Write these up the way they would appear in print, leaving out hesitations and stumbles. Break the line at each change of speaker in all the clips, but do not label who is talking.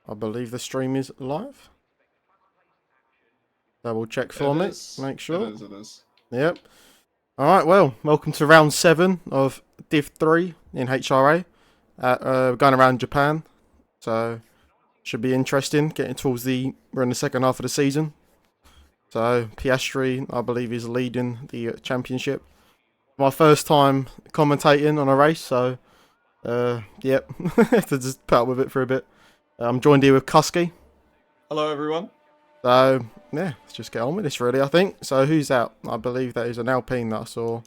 I believe the stream is live. Double check for
It
me.
is.
Make sure.
It is.
Yep. Alright, well, welcome to round 7 of Div 3 in HRA. Going around Japan. So, should be interesting. We're in the second half of the season. So, Piastri, I believe, is leading the championship. My first time commentating on a race, so, yep. Have to just put up with it for a bit. I'm joined here with Cuski.
Hello, everyone.
So, yeah, let's just get on with this, really, I think. So, who's out? I believe that is an Alpine that I saw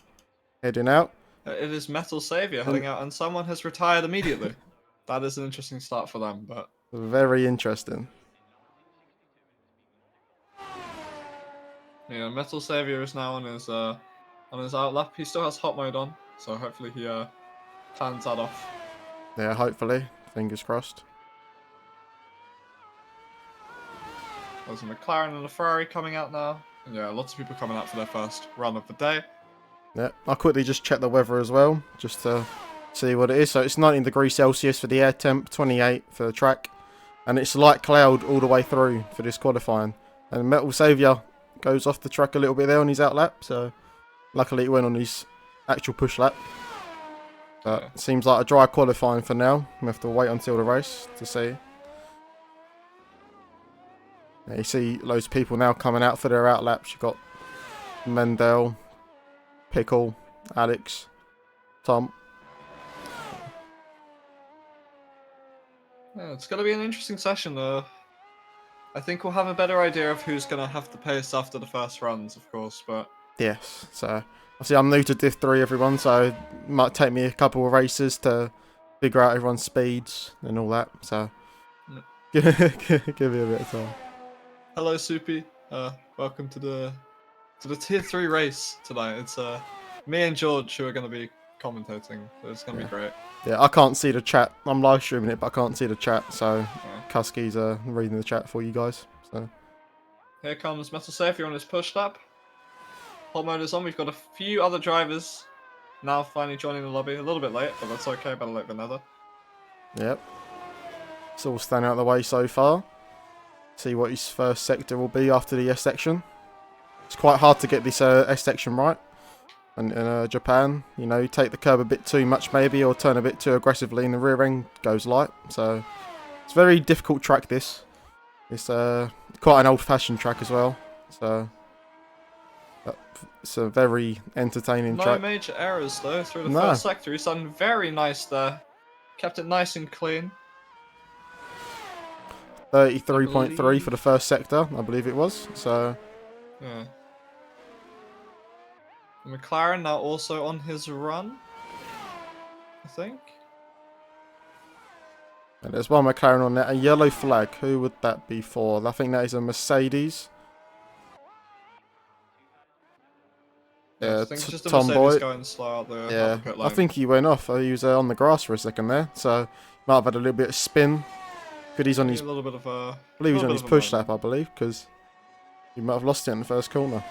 heading out.
It is Metal Savior heading out, and someone has retired immediately. That is an interesting start for them, but
Very interesting.
yeah, Metal Savior is now on his outlap. He still has hot mode on, so hopefully he plans that off.
Yeah, hopefully. Fingers crossed.
There's a McLaren and a Ferrari coming out now, and yeah, lots of people coming out for their first run of the day.
Yeah, I'll quickly just check the weather as well, just to see what it is. So it's 19 degrees Celsius for the air temp, 28 for the track, and it's light cloud all the way through for this qualifying. And Metal Saviour goes off the track a little bit there on his outlap, so luckily it went on his actual push lap. But
Yeah.
seems like a dry qualifying for now. We have to wait until the race to see. Yeah, you see loads of people now coming out for their outlaps. You've got Mendel, Pickle, Alex, Tom.
Yeah, it's going to be an interesting session. I think we'll have a better idea of who's going to have the pace after the first runs, of course, but
Yes, so obviously I'm new to Div 3, everyone, so it might take me a couple of races to figure out everyone's speeds and all that, so give me a bit of time.
hello, Soupy. Welcome to the tier 3 race tonight. It's me and George who are going to be commentating, so it's going to be great.
Yeah, I can't see the chat. I'm live streaming it, but I can't see the chat, so
Yeah.
Kuski's reading the chat for you guys. So
Here comes Metal Savior on his push lap. Hot mode is on. We've got a few other drivers now finally joining the lobby. A little bit late, but that's okay. Better late than never.
yep, it's all staying out of the way so far. See what his first sector will be after the S section. It's quite hard to get this S section right. And in Japan, you know, you take the curb a bit too much maybe, or turn a bit too aggressively and the rear end goes light. So it's a very difficult track, this. It's quite an old-fashioned track as well. So it's a very entertaining track.
No major errors though through the first sector. He's done very nice there. Kept it nice and clean.
33.3 for the first sector, I believe it was. So
yeah. McLaren now also on his run, I think.
and there's one McLaren on there. A yellow flag. Who would that be for? I think that is a Mercedes.
Yeah, I think it's just a
Tom
Mercedes
Boy.
going slow out the,
Yeah,
out the pit
I
lane.
think he went off. He was on the grass for a second there, so might have had a little bit of spin. Good, he's on his.
A little bit of a.
I believe he's on his push lap. I believe because he might have lost it in the first corner.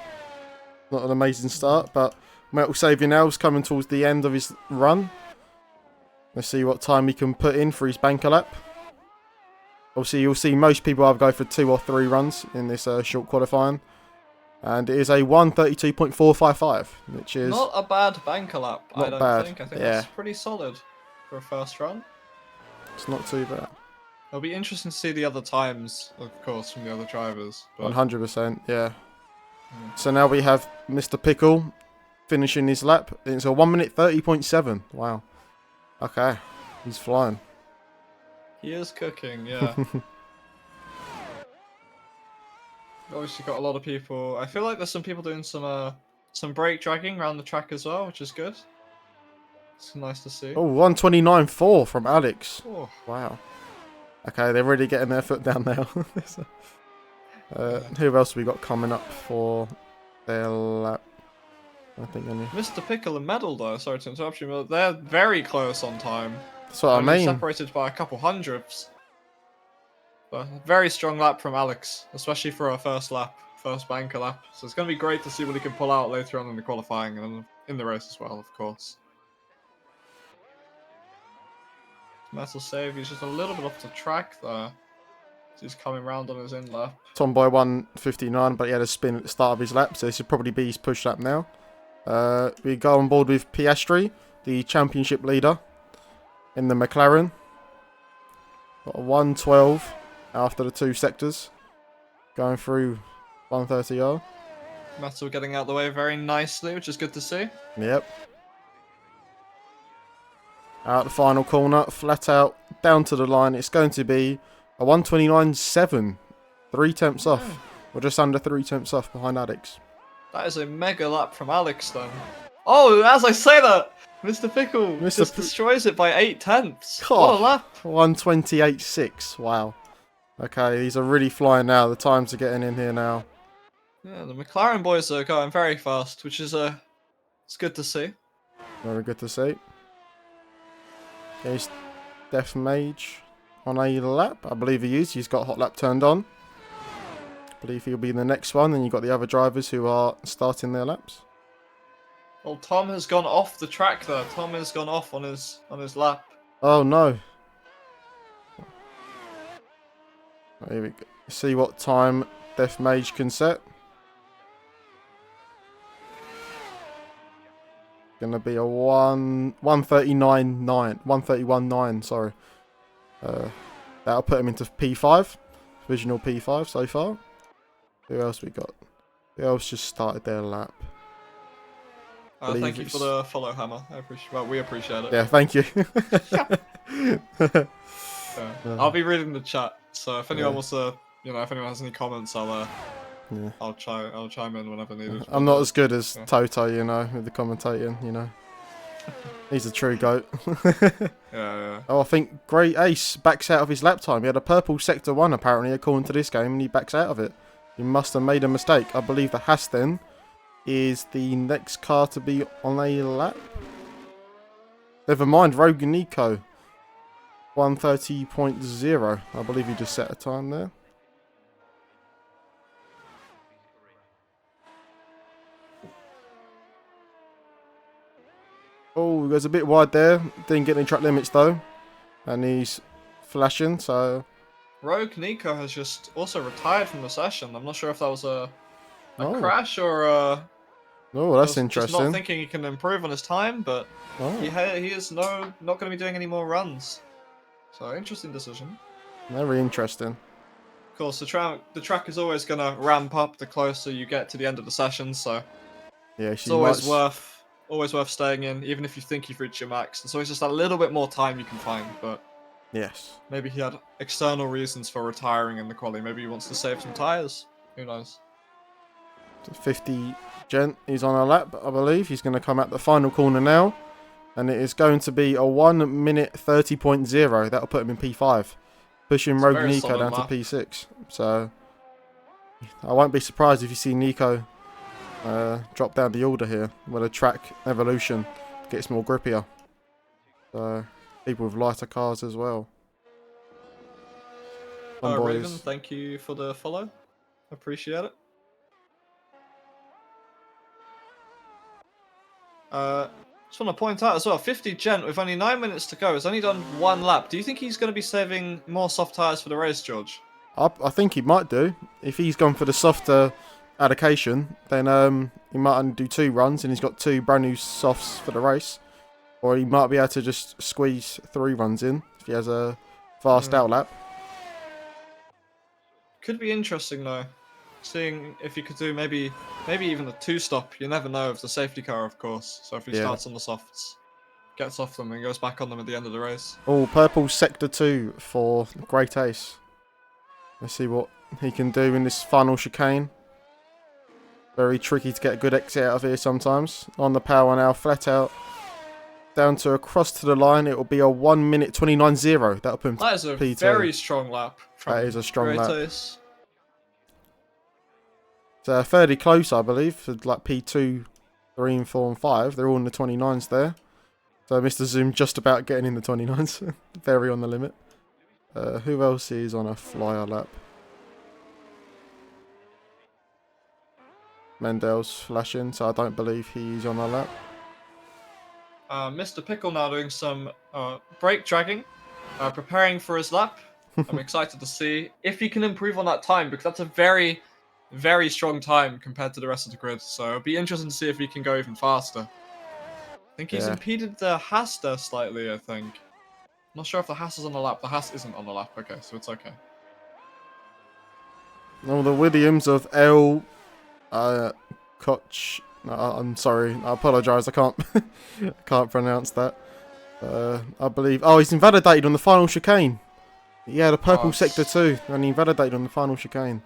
Not an amazing start, but Metal Savior now is coming towards the end of his run. Let's see what time he can put in for his banker lap. Obviously, you'll see most people either go for 2 or 3 runs in this short qualifying. And it is a 132.455, which is
not a bad banker lap,
not
I don't
bad.
think. I think
Yeah.
that's pretty solid for a first run.
It's not too bad.
It'll be interesting to see the other times, of course, from the other drivers. But
100%, yeah. So now we have Mr. Pickle finishing his lap. It's a 1 minute 30.7. Wow. Okay. He's flying.
he is cooking, yeah. Obviously got a lot of people. I feel like there's some people doing some brake dragging around the track as well, which is good. It's nice to see.
Oh, 129.4 from Alex.
Oh.
Wow. Okay, they're really getting their foot down now. Who else we got coming up for their lap? I think any.
Mr. Pickle and Medal, though, sorry to interrupt you, but they're very close on time.
That's what I
Only
mean.
separated by a couple hundredths. But very strong lap from Alex, especially for our first banker lap. So it's going to be great to see what he can pull out later on in the qualifying and in the race as well, of course. Metal save, he's just a little bit off the track there. He's coming round on his in lap.
Tomboy won 59, but he had a spin at the start of his lap, so this should probably be his push lap now. We go on board with Piastri, the championship leader in the McLaren. Got a 112 after the 2 sectors, going through 130R.
Metal getting out the way very nicely, which is good to see.
Yep. Out the final corner, flat out, down to the line. It's going to be a 129.7. 3 tenths off. Or just under 3 tenths off behind Alex.
That is a mega lap from Alex then. Oh, as I say that, Mr. Pickle just destroys it by 8 tenths.
Oh,
what a lap.
128.6. Wow. Okay, these are really flying now. The times are getting in here now.
Yeah, the McLaren boys are going very fast, which is it's good to see.
Very good to see. Here's Death Mage on a lap. I believe he is. He's got hot lap turned on. I believe he'll be in the next one. Then you've got the other drivers who are starting their laps.
Well, Tom has gone off the track there. Tom has gone off on his lap.
Oh no. Here we go. See what time Death Mage can set. Gonna be a 131.9, sorry. That'll put him into P5, provisional P5 so far. Who else we got? Who else just started their lap?
Thank you for the follow, Hammer. We appreciate it.
Yeah, thank you.
I'll be reading the chat, so if anyone wants to, if anyone has any comments, I'll chime in whenever needed.
I'm not as good as Toto, with the commentating, He's a true goat.
yeah.
Oh, I think Great Ace backs out of his lap time. He had a purple sector 1 apparently, according to this game, and he backs out of it. He must have made a mistake. I believe the Haas then is the next car to be on a lap. Never mind, Rogue Nico. 130.0. I believe he just set a time there. Oh, he goes a bit wide there. Didn't get any track limits though. And he's flashing, so...
Rogue Nico has just also retired from the session. I'm not sure if that was a crash or
Oh, that's interesting.
Just not thinking he can improve on his time, but he is not going to be doing any more runs. So, interesting decision.
Very interesting.
Of course, the track is always going to ramp up the closer you get to the end of the session, so
yeah,
it's always worth staying in, even if you think you've reached your max. There's always just a little bit more time you can find, but
yes,
maybe he had external reasons for retiring in the quali. Maybe he wants to save some tyres. Who knows?
50 Gent, he's on a lap, I believe. He's going to come at the final corner now. And it is going to be a 1 minute 30.0. That'll put him in P5. Pushing Rogue Nico down to P6. So, I won't be surprised if you see Nico drop down the order here. With a track evolution gets more grippier. So, people with lighter cars as well.
Raven, thank you for the follow. Appreciate it. Just want to point out as well, 50 Gent with only 9 minutes to go has only done 1 lap. Do you think he's going to be saving more soft tyres for the race, George?
I think he might do. If he's gone for the softer allocation, then he might only do 2 runs and he's got 2 brand new softs for the race. Or he might be able to just squeeze 3 runs in if he has a fast out lap.
Could be interesting though. Seeing if he could do maybe even a 2-stop. You never know with the safety car, of course. So if he starts on the softs, gets off them and goes back on them at the end of the race.
Oh, purple sector 2 for Great Ace. Let's see what he can do in this final chicane. Very tricky to get a good exit out of here sometimes. On the power now, flat out. Down to across to the line. It will be a 1 minute 29.0. That'll put him
That is a
P2.
very strong lap.
That is a strong lap.
Ace.
It's fairly close, I believe, for like P2, 3, and 4, and 5. They're all in the 29s there. So Mr. Zoom just about getting in the 29s. Very on the limit. Who else is on a flyer lap? Mendel's flashing, so I don't believe he's on a lap.
Mr. Pickle now doing some brake dragging, preparing for his lap. I'm excited to see if he can improve on that time, because that's a very, very strong time compared to the rest of the grid. So it'll be interesting to see if he can go even faster. I think he's
Yeah.
impeded the Haas there slightly, I think. Not sure if the Haas is on the lap. The Haas isn't on the lap. Okay, so it's okay.
Now the Williams of L. Koch. No, I'm sorry. I apologise. I can't. I can't pronounce that. I believe. Oh, he's invalidated on the final chicane. Yeah, the purple sector too, and he invalidated on the final chicane.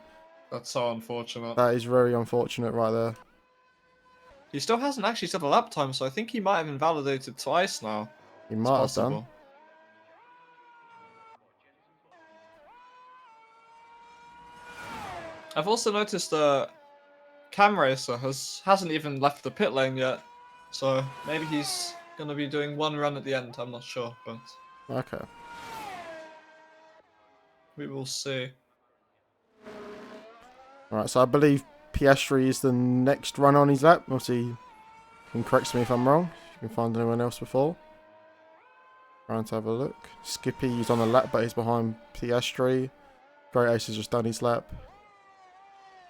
That's so unfortunate.
That is very unfortunate right there.
He still hasn't actually set a lap time, so I think he might have invalidated twice now.
He
It's
might have done.
possible. I've also noticed Cam Racer hasn't even left the pit lane yet, so maybe he's gonna be doing one run at the end. I'm not sure, but
Okay.
we will see.
Alright, so I believe Piastri is the next run on his lap. Obviously, you can correct me if I'm wrong. If you can find anyone else before. Trying to have a look. Skippy is on the lap, but he's behind Piastri. Great Ace has just done his lap.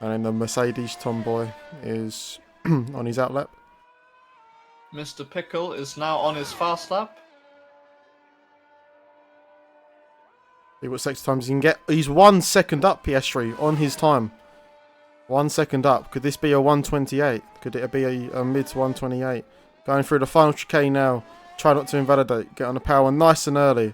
And then the Mercedes Tomboy is on his out lap.
Mr. Pickle is now on his fast lap.
See what sector times he can get. He's 1 second up, Piastri, on his time. 1 second up. Could this be a 128? Could it be a mid 128? Going through the final chicane now. Try not to invalidate. Get on the power nice and early.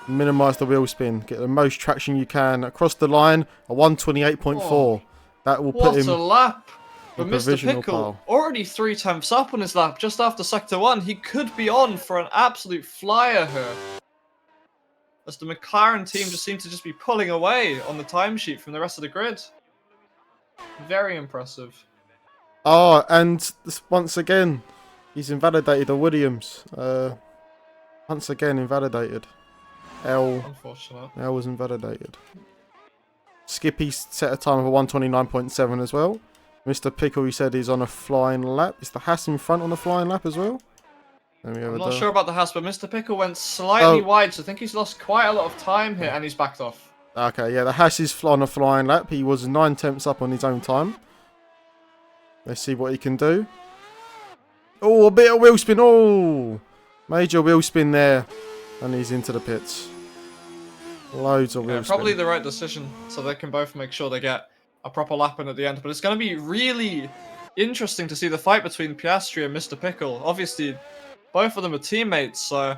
Minimise the wheel spin. Get the most traction you can. Across the line, a 128.4.
Oh,
that will put him
what a lap! But
in
Mr.
provisional
Pickle,
pole.
already 3 tenths up on his lap just after sector 1. He could be on for an absolute flyer here. As the McLaren team just seem to just be pulling away on the timesheet from the rest of the grid. Very impressive.
Oh, and once again, he's invalidated the Williams. Once again, invalidated.
Unfortunate.
L was invalidated. Skippy set a time of a 129.7 as well. Mr. Pickle, he said, he's on a flying lap. Is the Haas in front on the flying lap as well?
I'm not sure about the Haas, but Mr. Pickle went slightly wide, so I think he's lost quite a lot of time here, and he's backed off.
Okay, yeah, the Haas is on a flying lap. He was 9 tenths up on his own time. Let's see what he can do. Oh, a bit of wheel spin. Oh, major wheel spin there. And he's into the pits. Loads of wheel spin.
Probably the right decision, so they can both make sure they get a proper lap in at the end. But it's going to be really interesting to see the fight between Piastri and Mr. Pickle. Obviously, both of them are teammates, so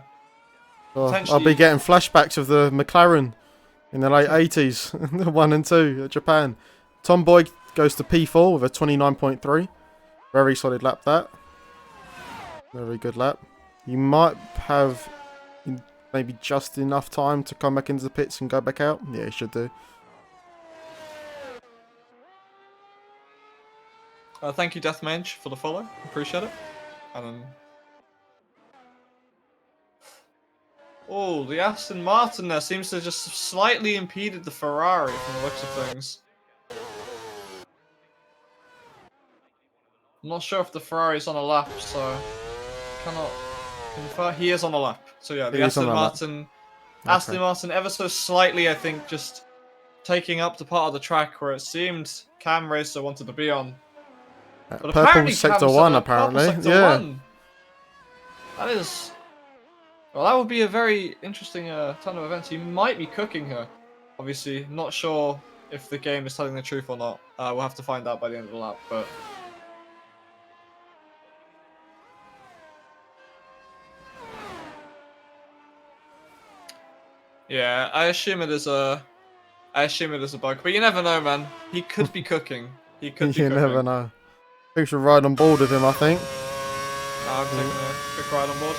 I'll be getting flashbacks of the McLaren in the late 80s, the 1 and 2 at Japan. Tomboy goes to P4 with a 29.3. Very solid lap that. Very good lap. You might have maybe just enough time to come back into the pits and go back out. Yeah, you should do.
Thank you, Deathmage, for the follow. Appreciate it. And then... Oh, the Aston Martin there seems to have just slightly impeded the Ferrari from the looks of things. I'm not sure if the Ferrari's on a lap, so cannot infer. He is on a lap. So yeah, the Aston Martin, Aston Martin ever so slightly, I think, just taking up the part of the track where it seemed Cam Racer wanted to be on. But
purple sector 1, apparently. Yeah.
That is... Well, that would be a very interesting turn of events. He might be cooking her. Obviously, not sure if the game is telling the truth or not. We'll have to find out by the end of the lap, but... Yeah, I assume it is a bug, but you never know, man. He could be cooking. He could be cooking.
You never know. We should ride on board with him, I think.
I'm taking a quick ride on board.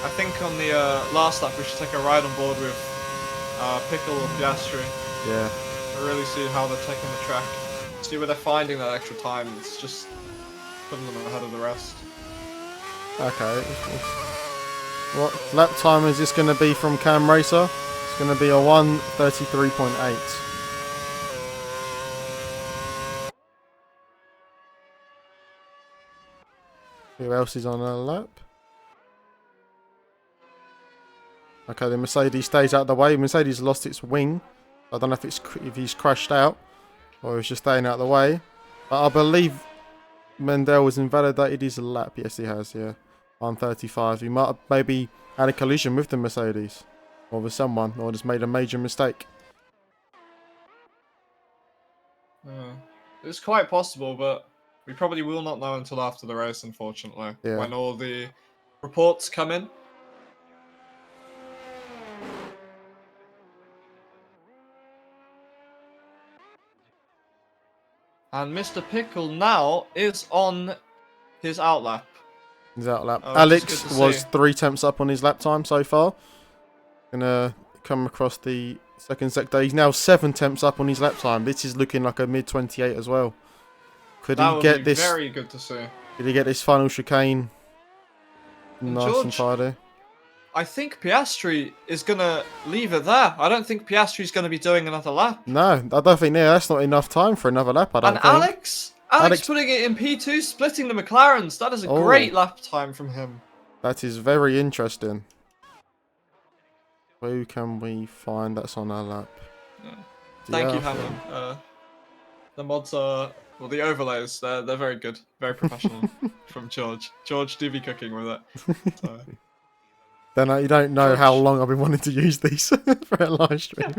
I think on the last lap we should take a ride on board with Pickle and Piastri.
Yeah.
To really see how they're taking the track. See where they're finding that extra time. It's just putting them ahead of the rest.
Okay. What lap time is this going to be from Cam Racer? It's going to be a 1:33.8. Who else is on a lap? Okay, the Mercedes stays out of the way. Mercedes lost its wing. I don't know if he's crashed out or he's just staying out of the way. But I believe Mendel has invalidated his lap. Yes, he has, yeah. On 35. He might have maybe had a collision with the Mercedes. Or with someone. Or just made a major mistake.
It's quite possible, but we probably will not know until after the race, unfortunately.
Yeah.
When all the reports come in. And Mr. Pickle now is on his outlap.
His outlap.
Oh,
Alex was 3 tenths up on his lap time so far. Gonna come across the second sector. He's now 7 tenths up on his lap time. This is looking like a mid 28 as well. Could he get this?
Very good to see.
Did he get this final chicane nice
George,
and tidy?
I think Piastri is gonna leave it there. I don't think Piastri's gonna be doing another lap.
No, I don't think that's not enough time for another lap. I don't think.
Alex putting it in P2, splitting the McLarens. That is a great lap time from him.
That is very interesting. Who can we find that's on our lap?
Yeah. Thank you, Hamlin. The mods are, well, the overlays, they're very good. Very professional from George. George do be cooking with it. So.
Then you don't know how long I've been wanting to use these for a live stream.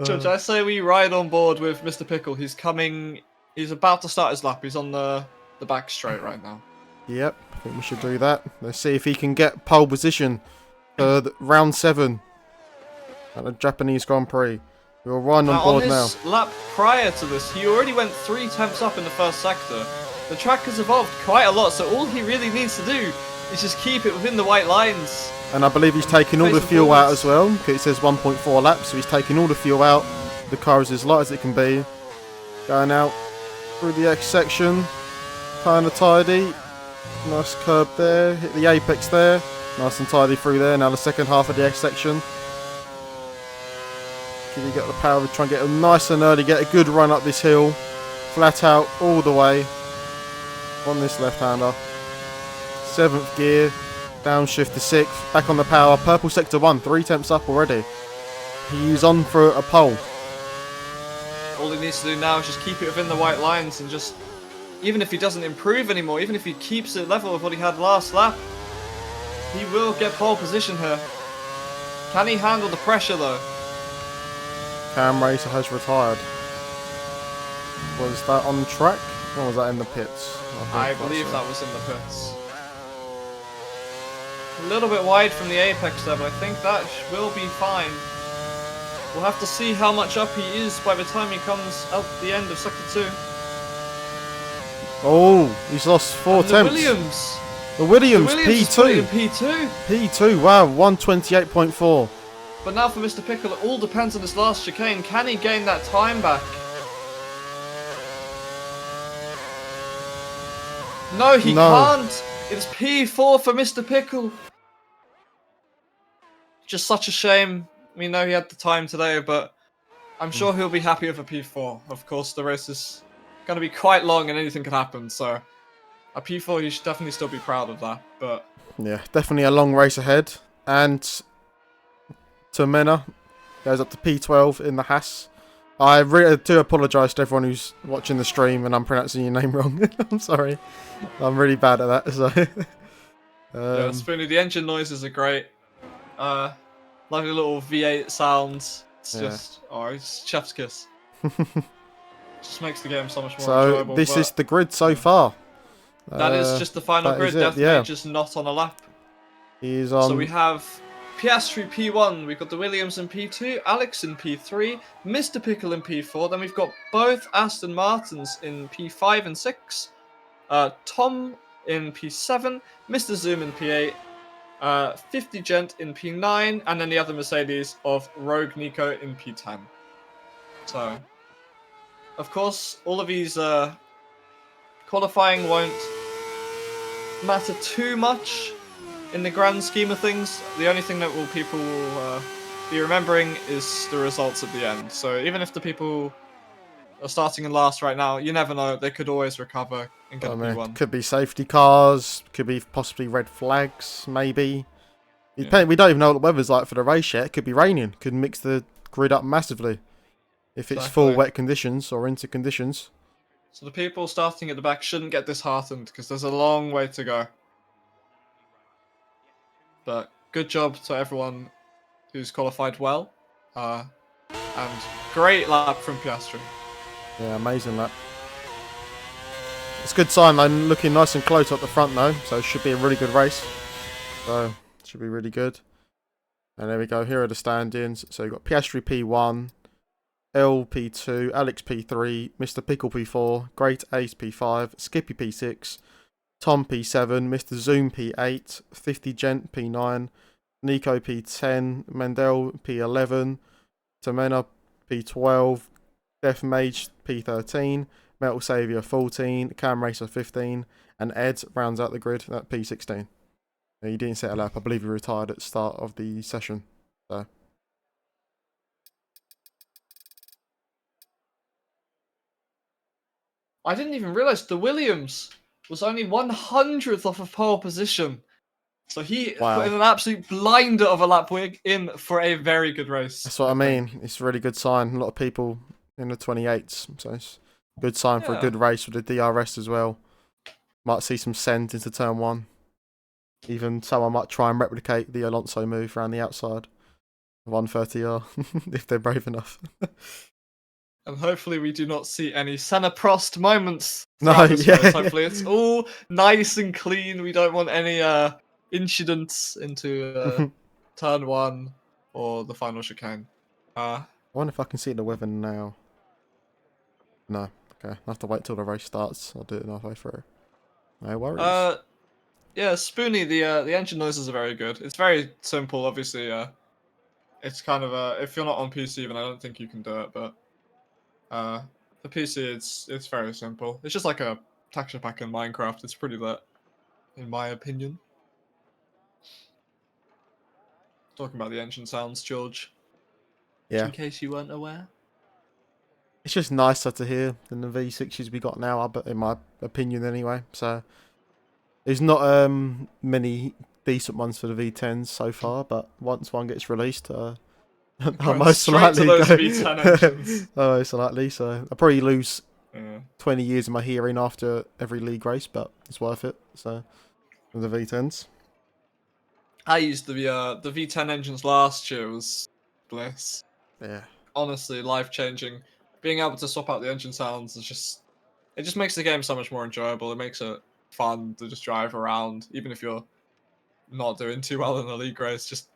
George, I say we ride on board with Mr. Pickle. He's about to start his lap. He's on the back straight right now.
Yep, I think we should do that. Let's see if he can get pole position for round 7 at the Japanese Grand Prix. We'll run on board now.
On his lap prior to this, he already went 3 tenths up in the first sector. The track has evolved quite a lot, so all he really needs to do is just keep it within the white lines.
And I believe he's taking all the fuel out as well. It says 1.4 laps, so he's taking all the fuel out. The car is as light as it can be. Going out through the X section. Kind of tidy. Nice curb there. Hit the apex there. Nice and tidy through there. Now the second half of the X section. Can he get the power to try and get him nice and early, get a good run up this hill. Flat out all the way on this left-hander. 7th gear. Downshift to 6th. Back on the power. Purple sector 1. 3 tenths up already. He's on for a pole.
All he needs to do now is just keep it within the white lines and just, even if he doesn't improve anymore, even if he keeps it level with what he had last lap, he will get pole position here. Can he handle the pressure though?
Cam Racer has retired. Was that on track? Or was that in the pits?
I believe that was in the pits. A little bit wide from the apex there, but I think that will be fine. We'll have to see how much up he is by the time he comes out the end of sector 2.
Oh, he's lost 4 tenths. The Williams P2.
In P2.
P2, wow, 128.4.
But now for Mr. Pickle, it all depends on this last chicane. Can he gain that time back? No, he can't. It's P4 for Mr. Pickle. Just such a shame. We know he had the time today, but I'm sure he'll be happy with a P4. Of course, the race is going to be quite long and anything could happen, so a P4, he should definitely still be proud of that. But
yeah, definitely a long race ahead. And Termina goes up to P12 in the Haas. I really do apologise to everyone who's watching the stream and I'm pronouncing your name wrong. I'm sorry. I'm really bad at that. So.
Yeah, Spoonie, the engine noises are great. Lovely little V8 sounds. It's just, it's chef's kiss. Just makes the game so much more enjoyable.
So this is the grid so far.
That is just the final grid. Definitely just not on a lap.
He's on.
So we have Piastri P1, we've got the Williams in P2, Alex in P3, Mr. Pickle in P4, then we've got both Aston Martins in P5 and 6, Tom in P7, Mr. Zoom in P8, 50 Gent in P9, and then the other Mercedes of Rogue Nico in P10. So, of course, all of these qualifying won't matter too much in the grand scheme of things. The only thing that people will be remembering is the results at the end. So even if the people are starting in last right now, you never know. They could always recover and get a P1.
Could be safety cars, could be possibly red flags, maybe.
Yeah,
We don't even know what the weather's like for the race yet. It could be raining. Could mix the grid up massively if it's full
exactly.
wet conditions or winter conditions.
So the people starting at the back shouldn't get disheartened because there's a long way to go. But good job to everyone who's qualified well. And great lap from Piastri.
Yeah, amazing that. It's a good sign. They're looking nice and close up the front though, so it should be a really good race. So should be really good. And there we go. Here are the standings. So you've got Piastri P1, L P2, Alex P3, Mr. Pickle P4, Great Ace P5, Skippy P6, Tom P7, Mr. Zoom P8, 50 Gent P9, Nico P10, Mendel P11, Tamena P12, Death Mage P13, Metal Saviour 14, Cam Racer 15, and Ed rounds out the grid at P16. He didn't set a lap. I believe he retired at the start of the session. So.
I didn't even realise the Williams was only 100th off of pole position. So he put in
Wow.
an absolute blinder of a lap in for a very good race,
That's what I
I
mean.
think.
It's a really good sign. A lot of people in the 28s. So it's a good sign for a
Yeah.
good race with the DRS as well. Might see some send into turn one. Even someone might try and replicate the Alonso move around the outside of 130R if they're brave enough.
And hopefully we do not see any Senna Prost moments
No,
throughout this
yeah.
race. Hopefully it's all nice and clean. We don't want any incidents into turn one or the final chicane.
I wonder if I can see the weather now. No. Okay. I have to wait till the race starts. I'll do it halfway through. No worries.
Yeah, Spoonie, the engine noises are very good. It's very simple, obviously. It's kind of if you're not on PC, then I don't think you can do it. But the PC, it's very simple. It's just like a texture pack in Minecraft. It's pretty lit, in my opinion. Talking about the engine sounds, George. Just
Yeah.
in case you weren't aware.
It's just nicer to hear than the V6s we got now, but in my opinion anyway. So there's not many decent ones for the V10s so far, but once one gets released, I'll
Going
most
straight to
likely
those
go.
V10 engines.
Most likely, so I'll probably lose
Yeah.
20 years of my hearing after every league race, but it's worth it. So with the V10s,
I used the V10 engines last year. It was bliss.
yeah,
Honestly, life changing. Being able to swap out the engine sounds is just it just makes the game so much more enjoyable. It makes it fun to just drive around, even if you're not doing too well in the league race. Just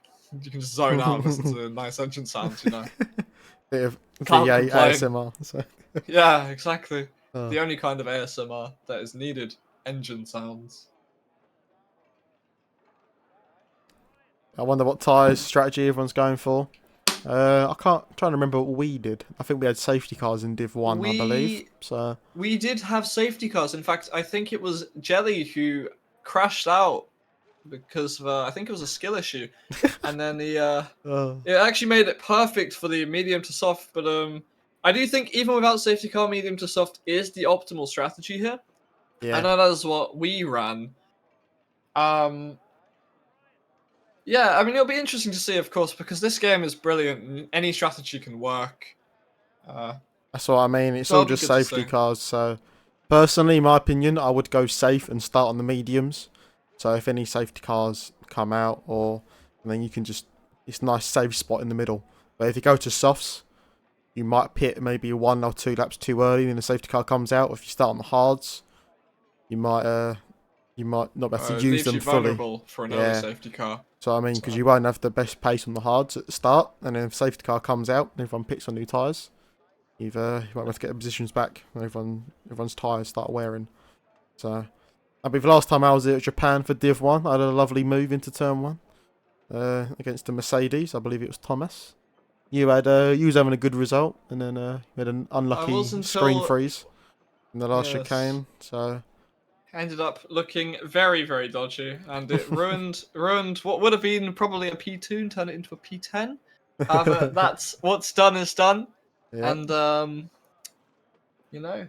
you can just zone out and listen to the nice engine sounds.
bit of
Can't
V8
complain.
ASMR. So
Yeah, exactly.
oh.
The only kind of ASMR that is needed: engine sounds.
I wonder what tyres strategy everyone's going for. I can't trying to remember what we did. I think we had safety cars in Div 1, I believe.
We
So
we did have safety cars. In fact, I think it was Jelly who crashed out because of, I think it was a skill issue, and then
oh,
it actually made it perfect for the medium to soft. But I do think even without safety car, medium to soft is the optimal strategy here. I
yeah.
know that's what we ran. Um, yeah, I mean it'll be interesting to see, of course, because this game is brilliant and any strategy can work. Uh,
That's what I mean. It's
so
all
it'll be
just
good to
safety
see.
cars. So, personally, in my opinion, I would go safe and start on the mediums. So if any safety cars come out, and then you can just it's a nice safe spot in the middle. But if you go to softs, you might pit maybe 1 or 2 laps too early, and the safety car comes out. If you start on the hards, you might not be able to
It
use
leaves
them
you
fully.
vulnerable for an early
Yeah.
safety car.
So I mean, because
So
you won't have the best pace on the hards at the start, and then if safety car comes out, and everyone picks on new tyres. You won't be able to get the positions back when everyone's tyres start wearing. So, I believe the last time I was at Japan for Div 1, I had a lovely move into turn 1 against the Mercedes. I believe it was Thomas. You was having a good result, and then you had an
I was
unlucky screen
until
freeze in the last
yes,
chicane. So,
ended up looking very very dodgy, and it ruined what would have been probably a P2 and turned it into a P10. However, that's what's done is done,
yeah.
and you know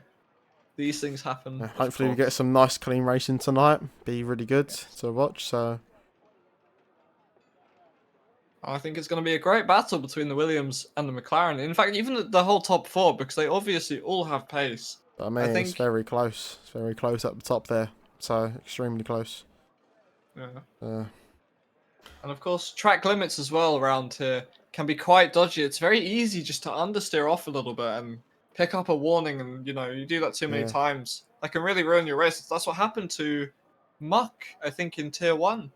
these things happen, of
Hopefully we get
course.
some nice clean racing tonight. Be really good
Yes.
to watch. So,
I think it's going to be a great battle between the Williams and the McLaren. In fact, even the whole top four, because they obviously all have pace.
But I mean,
I
it's
think.
very close. It's very close up the top there. So, extremely close.
Yeah.
Uh,
And of course, track limits as well around here can be quite dodgy. It's very easy just to understeer off a little bit and pick up a warning, and you do that too many
yeah.
times. That can really ruin your race. That's what happened to Muck, I think, in Tier 1.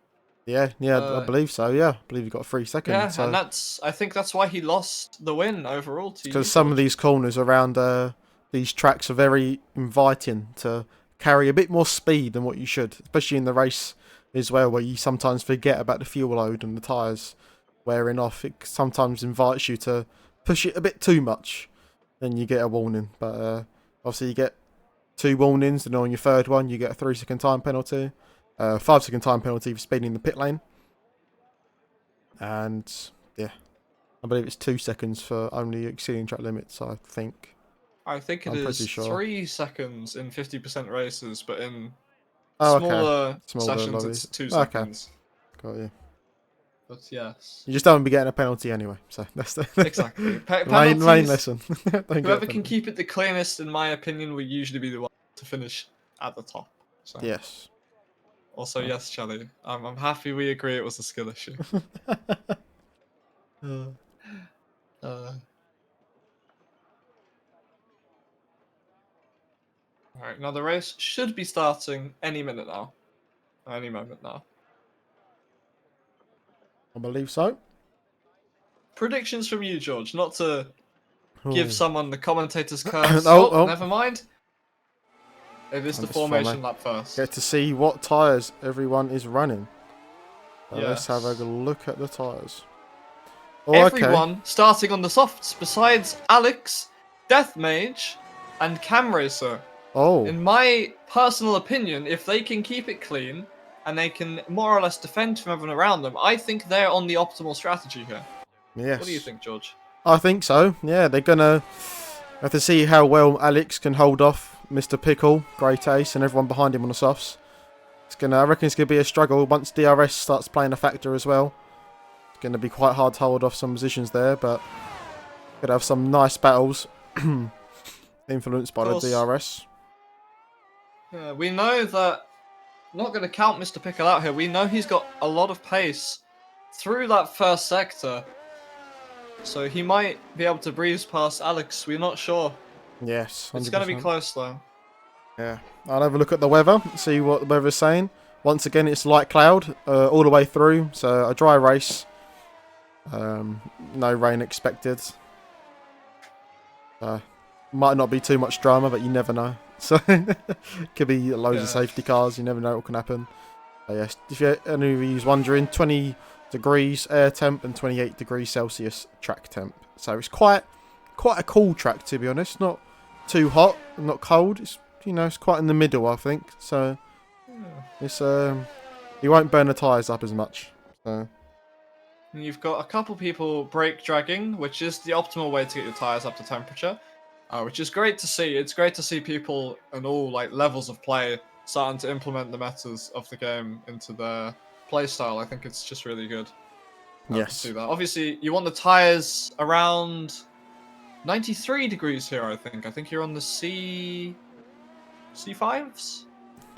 Yeah, I
Uh,
believe so, yeah. I believe he got 3 seconds,
yeah, and
so...
I think that's why he lost the win overall to you,
Because some of
George.
these corners around these tracks are very inviting to carry a bit more speed than what you should, especially in the race as well, where you sometimes forget about the fuel load and the tyres wearing off. It sometimes invites you to push it a bit too much, then you get a warning. But obviously you get 2 warnings, and on your third one you get a 3-second time penalty, 5-second time penalty for speeding in the pit lane, and yeah. I believe it's 2 seconds for only exceeding track limits, I think.
I think it
I'm pretty
is
sure.
3 seconds in 50% races, but in
Oh, okay.
smaller
Smaller
sessions
lobby.
it's 2
Okay,
seconds.
got you.
But yes.
You just don't want to be getting a penalty anyway, so that's the
Exactly.
main
Penalties.
lesson. Don't get a
Whoever can
penalty.
keep it the cleanest, in my opinion, will usually be the one to finish at the top. So,
Yes.
also, yes, Charlie, I'm happy we agree it was a skill issue.
Uh,
Uh, all right, now the race should be starting any minute now, any moment now.
I believe so.
Predictions from you, George, not to give
Oh,
someone the commentator's curse.
oh,
Oh,
oh.
never mind. It is the
And it's for me.
formation lap first.
Get to see what tyres everyone is running. So let's have a
Yes.
look at the tyres. Oh, okay.
Everyone starting on the softs besides Alex, Death Mage, and Cam Racer.
Oh,
In my personal opinion, if they can keep it clean and they can more or less defend from everyone around them, I think they're on the optimal strategy here. What do you
yes.
think, George?
I think so. Yeah, they're gonna have to see how well Alex can hold off Mr. Pickle, Great Ace, and everyone behind him on the softs. I reckon it's gonna be a struggle once DRS starts playing a factor as well. It's gonna be quite hard to hold off some positions there, but could have some nice battles influenced by the DRS.
Yeah, we know that. Not going to count Mr. Pickle out here. We know he's got a lot of pace through that first sector. So he might be able to breeze past Alex. We're not sure.
Yes, 100%.
It's going to be close though.
Yeah, I'll have a look at the weather, see what the weather's saying. Once again, it's light cloud all the way through, so a dry race. No rain expected. Might not be too much drama, but you never know. So, could be loads of safety cars. You never know what can happen. But yes, if any of you's wondering, 20 degrees air temp and 28 degrees Celsius track temp. So it's quite a cool track, to be honest. Not too hot, not cold. It's it's quite in the middle, I think. So it's you won't burn the tyres up as much. So.
And you've got a couple people brake dragging, which is the optimal way to get your tires up to temperature, which is great to see. It's great to see people in all levels of play starting to implement the metas of the game into their play style. I think it's just really good. To see that. Obviously, you want the tires around 93 degrees here. I think you're on the C5s.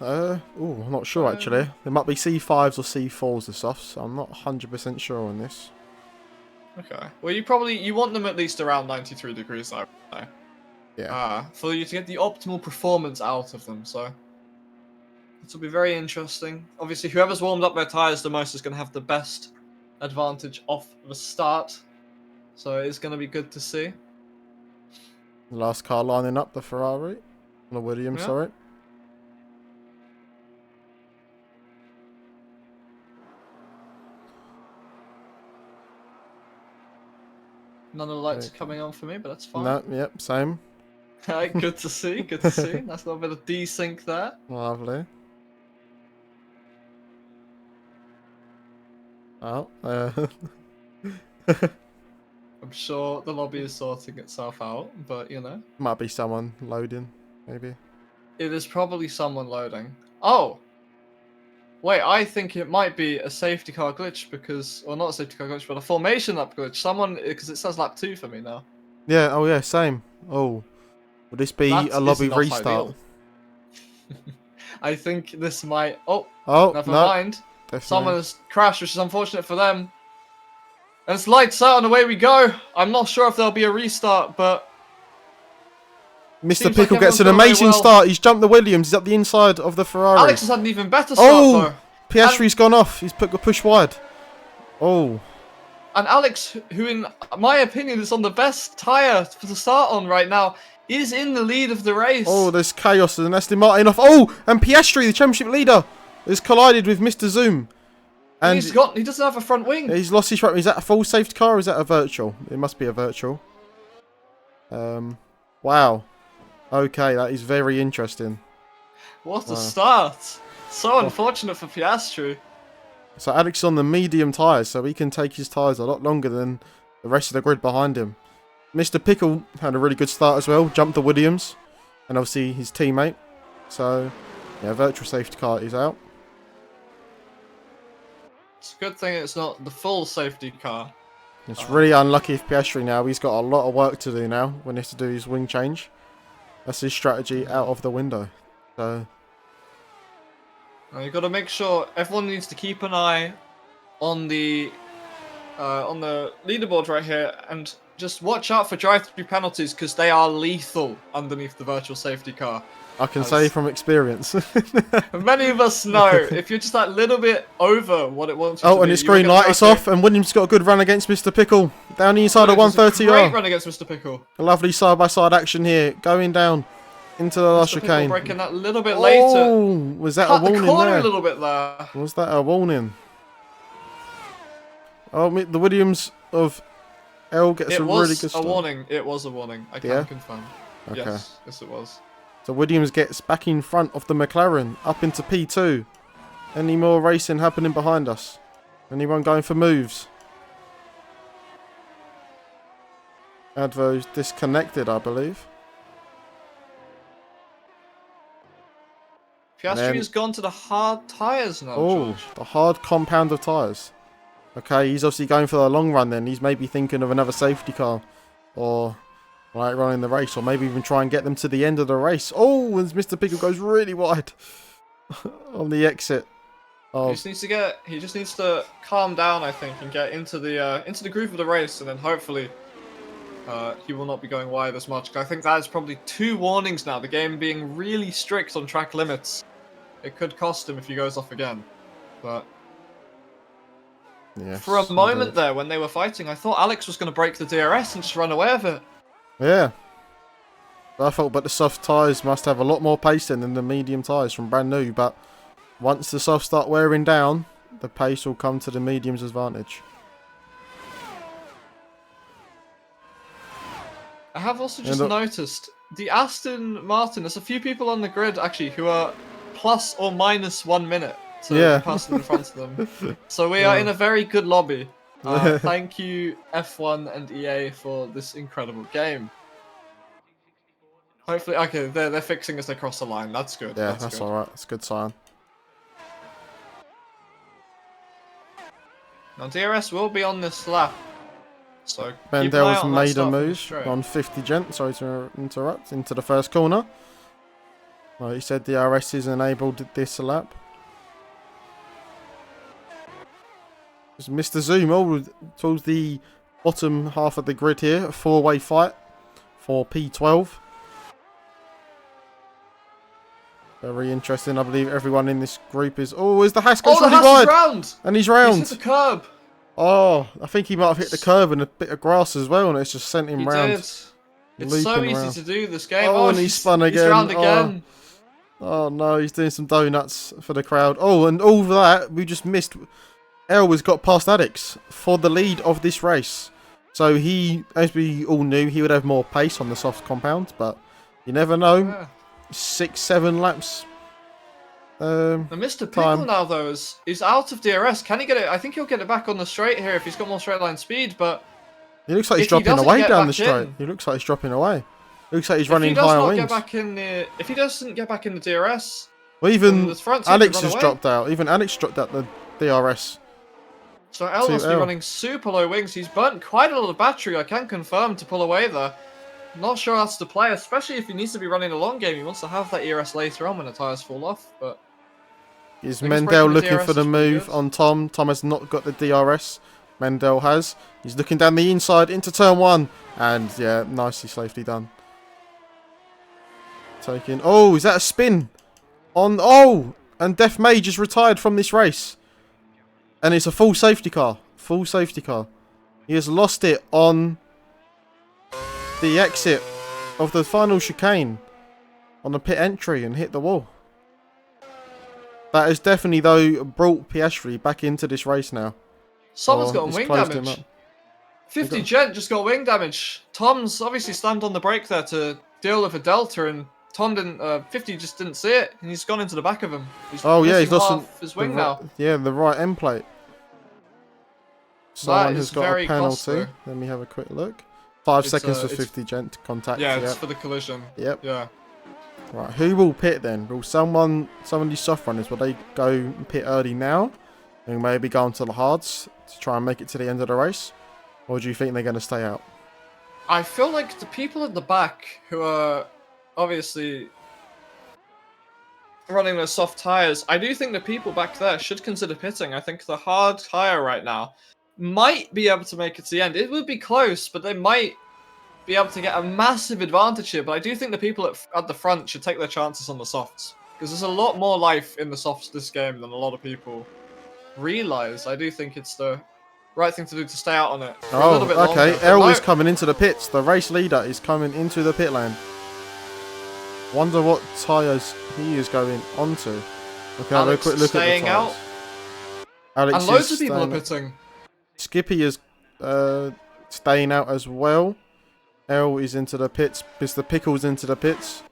I'm not sure actually. There might be C5s or C4s the softs. I'm not 100% sure on this.
Okay. Well, you want them at least around 93 degrees, I would say.
Yeah.
For you to get the optimal performance out of them. So this will be very interesting. Obviously, whoever's warmed up their tires the most is going to have the best advantage off the start. So it's going to be good to see.
The last car lining up, the Ferrari. The Williams,
Yeah.
sorry.
None of the lights are coming on for me, but that's fine.
No, yep, same.
Good to see, good to see. Nice little bit of desync there.
Lovely. Oh,
I'm sure the lobby is sorting itself out, but
might be someone loading, maybe.
it is probably someone loading. Oh! Wait, I think it might be a safety car glitch because, or not a safety car glitch, but a formation lap glitch. Someone, because it says lap 2 for me now.
Yeah, oh yeah, same. Oh, will this be
That
a
is
lobby
not
restart?
ideal. I think this might. Oh,
Oh,
never
no,
mind. Someone
definitely.
has crashed, which is unfortunate for them. And it's lights out and away we go. I'm not sure if there'll be a restart, but
Mr.
seems like
Pickle gets
everyone's
an
gone away
amazing
well.
start. He's jumped the Williams. He's up the inside of the Ferrari.
Alex has had an even better start
Oh,
though.
Piastri's gone off. He's put push wide. Oh,
And Alex, who in my opinion is on the best tyre to start on right now, is in the lead of the race.
oh, there's chaos and Aston Martin off. Oh, and Piastri, the championship leader, has collided with Mr. Zoom. And
he doesn't have a front wing.
he's lost his front. Is that a full safety car or is that a virtual? It must be a virtual. Wow. Okay, that is very interesting.
What a start. So unfortunate for Piastri.
So Alex is on the medium tyres, so he can take his tyres a lot longer than the rest of the grid behind him. Mr. Pickle had a really good start as well, jumped the Williams, and obviously his teammate. So, yeah, virtual safety car is out.
It's a good thing it's not the full safety car.
It's really unlucky for Piastri now. He's got a lot of work to do now when he has to do his wing change. That's his strategy out of the window. So,
Now you've got to make sure everyone needs to keep an eye on the leaderboard right here and just watch out for drive-through penalties because they are lethal underneath the virtual safety car.
I can say from experience.
Many of us know if you're just that little bit over what it wants you to
Oh, and
be,
it's green light, it's off, and Williams got a good run against Mr. Pickle. Down the inside of 130R.
Great run against Mr. Pickle.
A lovely side-by-side action here, going down into the last
Mr. Pickle
chicane.
breaking that little bit later.
Oh, was that a
Cut the
warning
corner
there?
a little bit there.
Was that a warning? Oh, the Williams of L gets a really good start.
Warning. It was a warning. I can confirm.
Okay.
Yes, it was.
So Williams gets back in front of the McLaren, up into P2. Any more racing happening behind us? Anyone going for moves? Advo's disconnected, I believe.
Piastri has gone to the hard tyres now,
Oh,
George.
the hard compound of tyres. Okay, he's obviously going for the long run then. He's maybe thinking of another safety car. Or like running the race. Or maybe even try and get them to the end of the race. Oh, and Mr. Pickle goes really wide. On the exit. Oh.
He just needs to calm down, I think, and get into the groove of the race, and then hopefully he will not be going wide as much. I think that is probably 2 warnings now. The game being really strict on track limits. It could cost him if he goes off again. But
Yes,
for a moment there, when they were fighting, I thought Alex was going to break the DRS and just run away with it.
Yeah. I thought, but the soft tyres must have a lot more pace than the medium tyres from brand new. But once the softs start wearing down, the pace will come to the medium's advantage.
I have also just noticed the Aston Martin, there's a few people on the grid actually who are plus or minus 1 minute to the person in front of them. So we are in a very good lobby. Thank you F1 and EA for this incredible game. Hopefully, okay, they're fixing as they cross the line. That's good.
Yeah, that's alright. That's a good sign.
Now DRS will be on this lap. So
Bendel's made a move on 50 gent. Sorry to interrupt. Into the first corner. Well, he said DRS is enabled this lap. It's Mr. Zoom towards the bottom half of the grid here. A 4-way fight for P12. Very interesting. I believe everyone in this group is... Oh, is the Haas goes really wide.
Round.
And he's round.
He's hit the curb.
Oh, I think he might have hit the curb and a bit of grass as well, and it's just sent him round.
It's so easy to do this game.
Oh, and he spun again.
He's round again.
Oh no, he's doing some donuts for the crowd. Oh, and all of that, we just missed. Elwes got past Alex for the lead of this race. So he, as we all knew, he would have more pace on the soft compound, but you never know.
Yeah.
6-7 laps.
And Mr. Pickle now, though, is out of DRS. Can he get it? I think he'll get it back on the straight here if he's got more straight line speed, but...
He looks like he's dropping away down the straight. He looks like he's dropping away. Looks like he's running higher wings.
If he doesn't get back in the DRS,
Well,
And
even
the front team could
Alex
run
has
away.
dropped out. Even Alex dropped out the DRS.
So L must be
2L.
running super low wings. He's burnt quite a lot of battery, I can confirm, to pull away there. Not sure that's the play, especially if he needs to be running a long game. He wants to have that ERS later on when the tyres fall off, but...
Is
I guess
Mendel
breaking the
looking
DRS
for the
is pretty
move
good.
on Tom? Tom has not got the DRS. Mendel has. He's looking down the inside into turn 1. And yeah, nicely safely done. Taking. Oh, is that a spin? On. Oh! And Def Mage is retired from this race. And it's a full safety car. Full safety car. He has lost it on the exit of the final chicane on the pit entry and hit the wall. That has definitely, though, brought Piastri back into this race now.
Someone's
Or
got
it's
wing
closed him
damage.
up.
50 Gent just got wing damage. Tom's obviously slammed on the brake there to deal with a delta, and Tom didn't. 50 just didn't see it, and he's gone into the back of him. He's
Oh yeah,
missing
he's lost
half his wing now.
yeah, the right end plate. Someone
That
has
is
got a
very
penalty.
costly.
Let me have a quick look. 5 seconds for
it's
50 Gent to contact.
Yeah, it's
Yep.
for the collision.
Yep.
Yeah.
Right, who will pit then? Will some of these soft runners, will they go pit early now and maybe go on to the hards to try and make it to the end of the race? Or do you think they're going to stay out?
I feel like the people at the back who are obviously running those soft tires, I do think the people back there should consider pitting. I think the hard tire right now might be able to make it to the end. It would be close, but they might be able to get a massive advantage here. But I do think the people at the front should take their chances on the softs, because there's a lot more life in the softs this game than a lot of people realize. I do think it's the right thing to do to stay out on it for a little bit longer.
Okay.
But
L
no-
is coming into the pits. The race leader is coming into the pit lane. Wonder what tyres he is going onto. Okay, have a
Alex
quick look at the
staying
tyres.
out,
Alex
and loads
is
of people are
staying out.
pitting.
Skippy is staying out as well. L is into the pits. Mr. Pickles into the pits.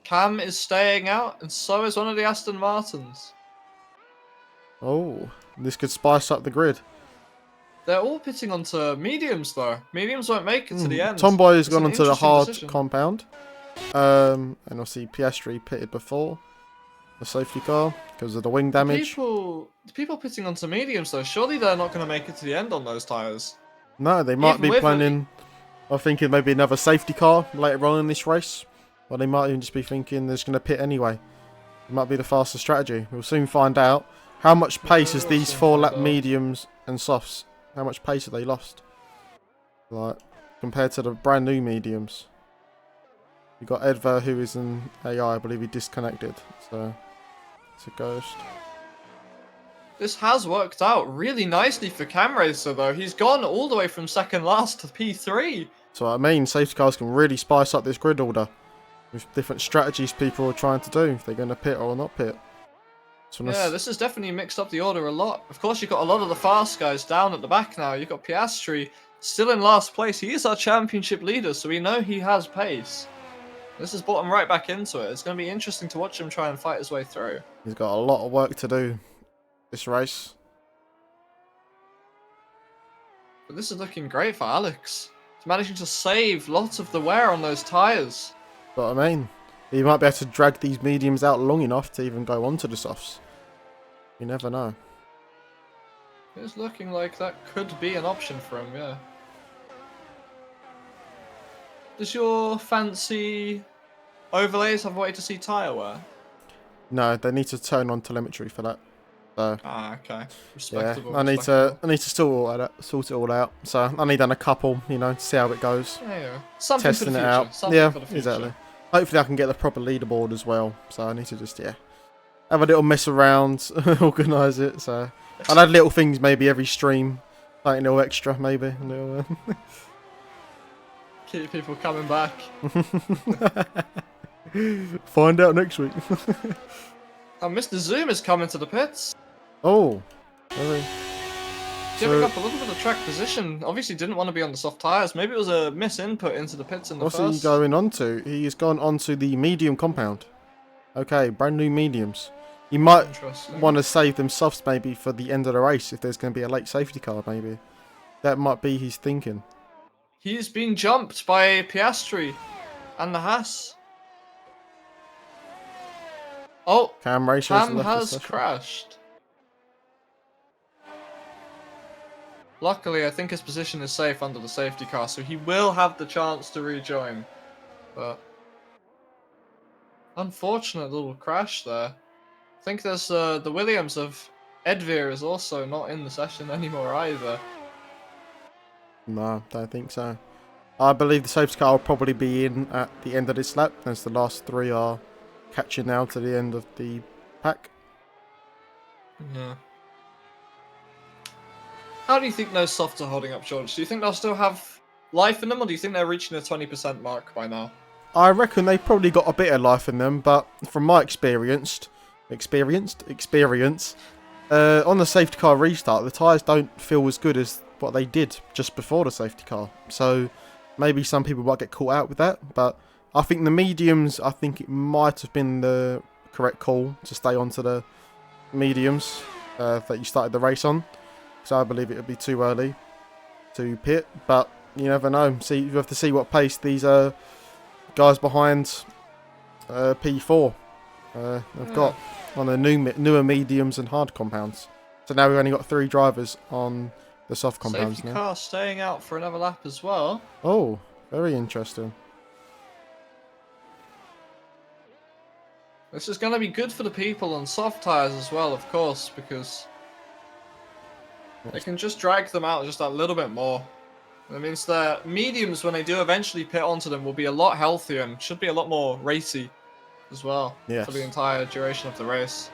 Cam is staying out, and so is one of the Aston Martins.
Oh, this could spice up the grid.
They're all pitting onto mediums, though. Mediums won't make it to the end.
Tomboy has
It's
gone
an
onto the
interesting
hard
decision.
compound. And obviously Piastri pitted before the safety car because of the wing damage.
The people pitting onto mediums, though, surely they're not going to make it to the end on those tyres.
No, they might
Even
be
with
planning. I'm thinking maybe another safety car later on in this race. Or they might even just be thinking they're just going to pit anyway. It might be the faster strategy. We'll soon find out. How much pace has these 4-lap mediums and softs? How much pace have they lost? Like, compared to the brand new mediums. You've got Edver, who is an AI, I believe he disconnected. So, it's a ghost.
This has worked out really nicely for Cam Racer, though. He's gone all the way from second last to P3.
So I mean, safety cars can really spice up this grid order with different strategies people are trying to do if they're going to pit or not pit. So
Yeah, this has definitely mixed up the order a lot. Of course, you've got a lot of the fast guys down at the back now. You've got Piastri still in last place. He is our championship leader, so we know he has pace. This has brought him right back into it. It's going to be interesting to watch him try and fight his way through.
He's got a lot of work to do this race.
But this is looking great for Alex. He's managing to save lots of the wear on those tyres.
But I mean, he might be able to drag these mediums out long enough to even go onto the softs. You never know.
It's looking like that could be an option for him, yeah. Does your fancy overlays have a way to see tyre wear?
No, they need to turn on telemetry for that. So
Ah, okay.
yeah,
Respectable.
I need
respectable.
to sort it all out. So I need done a couple, you know, to see how it goes.
Yeah. Something
Testing
for the
it
future.
out.
Something
Yeah,
for the future.
exactly. Hopefully I can get the proper leaderboard as well. So I need to just, yeah, have a little mess around, organise it. So I'll add little things maybe every stream. Like a little extra maybe. A little,
Keep people coming back.
find out next week.
And Mr. Zoom is coming to the pits.
Oh. Really?
Giving up a little bit of track position. Obviously didn't want to be on the soft tyres. Maybe it was a misinput into the pits in the
What's
first.
he going on to? He's gone on to the medium compound. Okay, brand new mediums. He might
Interesting.
want to save them softs maybe for the end of the race if there's going to be a late safety car maybe. That might be his thinking.
He's been jumped by Piastri and the Haas. Oh,
Cam ratios
Cam
left the
has
session.
crashed. Luckily, I think his position is safe under the safety car, so he will have the chance to rejoin. But unfortunate little crash there. I think there's the Williams of Edvir is also not in the session anymore either.
No, don't think so. I believe the safety car will probably be in at the end of this lap, as the last 3 are catching now to the end of the pack.
Yeah. How do you think those softs are holding up, George? Do you think they'll still have life in them, or do you think they're reaching the 20% mark by now?
I reckon they've probably got a bit of life in them, but from my experience, on the safety car restart, the tyres don't feel as good as what they did just before the safety car. So maybe some people might get caught out with that, but I think the mediums, I think it might have been the correct call to stay onto the mediums that you started the race on. So I believe it would be too early to pit, but you never know. See, you have to see what pace these guys behind P4 have got on the newer mediums and hard compounds. So now we've only got 3 drivers on the soft compounds
Safety
now.
car staying out for another lap as well.
Oh, very interesting.
This is going to be good for the people on soft tyres as well, of course, because they can just drag them out just that little bit more. That means their mediums, when they do eventually pit onto them, will be a lot healthier and should be a lot more racy as well for the
Yes.
entire duration of the race.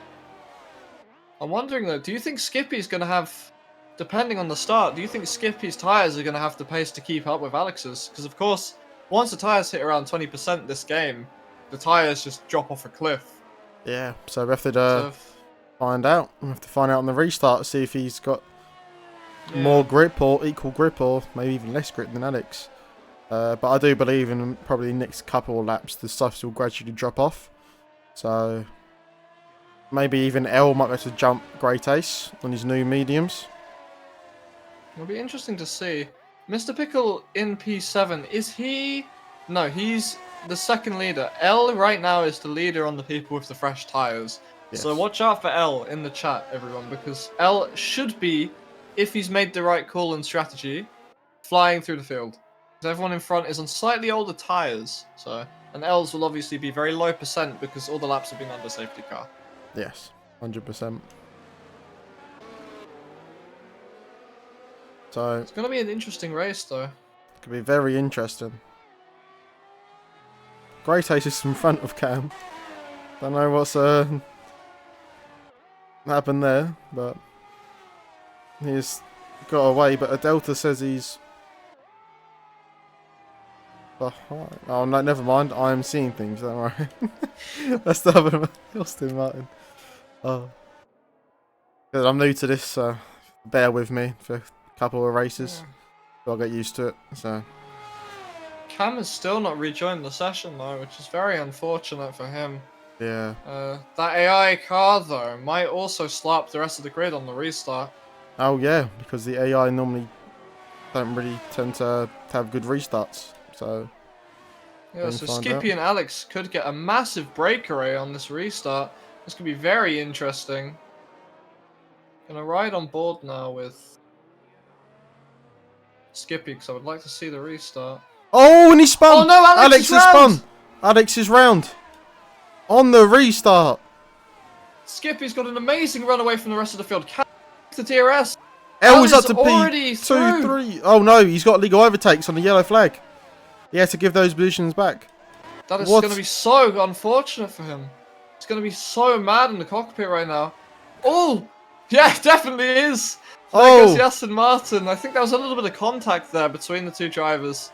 I'm wondering though, do you think Skippy's going to have, depending on the start, do you think Skippy's tyres are going to have the pace to keep up with Alex's? Because of course, once the tyres hit around 20% this game, the tyres just drop off a cliff.
Yeah, so we have to
So
find out. We have to find out on the restart, see if he's got more grip or equal grip or maybe even less grip than Alex. But I do believe in probably the next couple of laps the stuff will gradually drop off. So maybe even L might be able to jump Great Ace on his new mediums.
It'll be interesting to see. Mr. Pickle in P7, is he... No, he's the second leader. L right now is the leader on the people with the fresh tyres.
Yes.
So watch out for L in the chat, everyone, because L should be, if he's made the right call and strategy, flying through the field. Because everyone in front is on slightly older tyres, so... And L's will obviously be very low percent because all the laps have been under safety car.
Yes, 100%. So
It's going to be an interesting race, though.
it could be very interesting. Great Ace is in front of Cam. Don't know what's happened there, but he's got away. But Adelta says he's behind. Oh no, never mind. I am seeing things. Don't worry. That's the other Austin Martin. Oh, 'cause I'm new to this, so bear with me for a couple of races. So I'll get used to it. So
Cam has still not rejoined the session though, which is very unfortunate for him.
yeah.
That AI car though might also slap the rest of the grid on the restart.
Oh yeah, because the AI normally don't really tend to have good restarts. So
Yeah, so
find
Skippy
out.
and Alex could get a massive break array on this restart. This could be very interesting. Gonna ride on board now with Skippy because I would like to see the restart.
Oh, and he spun!
Oh no, Alex
has spun! Alex is round! On the restart!
Skippy's got an amazing run away from the rest of the field. Can the DRS.
L is up to
already
P2,
through.
3. Oh no, he's got legal overtakes on the yellow flag. He had to give those positions back.
That is
What?
going to be so unfortunate for him. He's going to be so mad in the cockpit right now. Oh! Yeah, it definitely is! There goes Aston Martin. I think there was a little bit of contact there between the two drivers.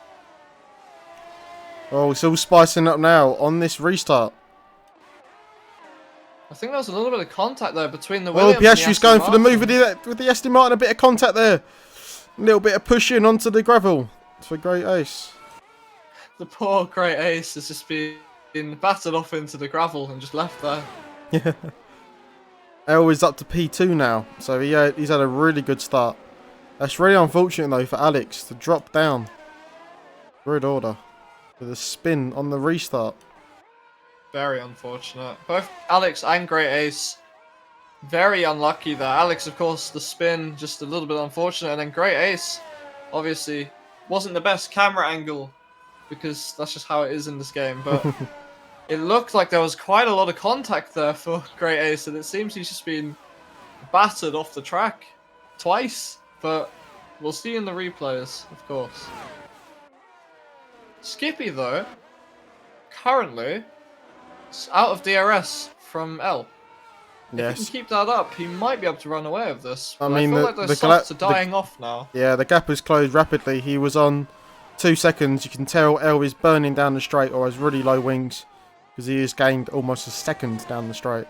Oh, it's all spicing up now on this restart.
I think there was a little bit of contact there between the
Well,
Williams and the
Piastri's
Aston
going for the move
Martin.
with the Aston Martin. A bit of contact there. A little bit of pushing onto the gravel for Great Ace.
The poor Great Ace has just been battered off into the gravel and just left there.
Yeah. L is up to P2 now, so he's had a really good start. That's really unfortunate though for Alex to drop down. Grid order with a spin on the restart.
Very unfortunate. Both Alex and Great Ace, very unlucky there. Alex, of course, the spin, just a little bit unfortunate. And then Great Ace, obviously, wasn't the best camera angle, because that's just how it is in this game. But it looked like there was quite a lot of contact there for Great Ace, and it seems he's just been battered off the track twice. But we'll see in the replays, of course. Skippy, though, currently out of DRS from L. If he
Yes.
can keep that up, he might be able to run away with this.
I
But
mean,
I feel like those softs are dying off now.
Yeah, the gap has closed rapidly. He was on 2 seconds. You can tell L is burning down the straight or has really low wings because he has gained almost a second down the straight.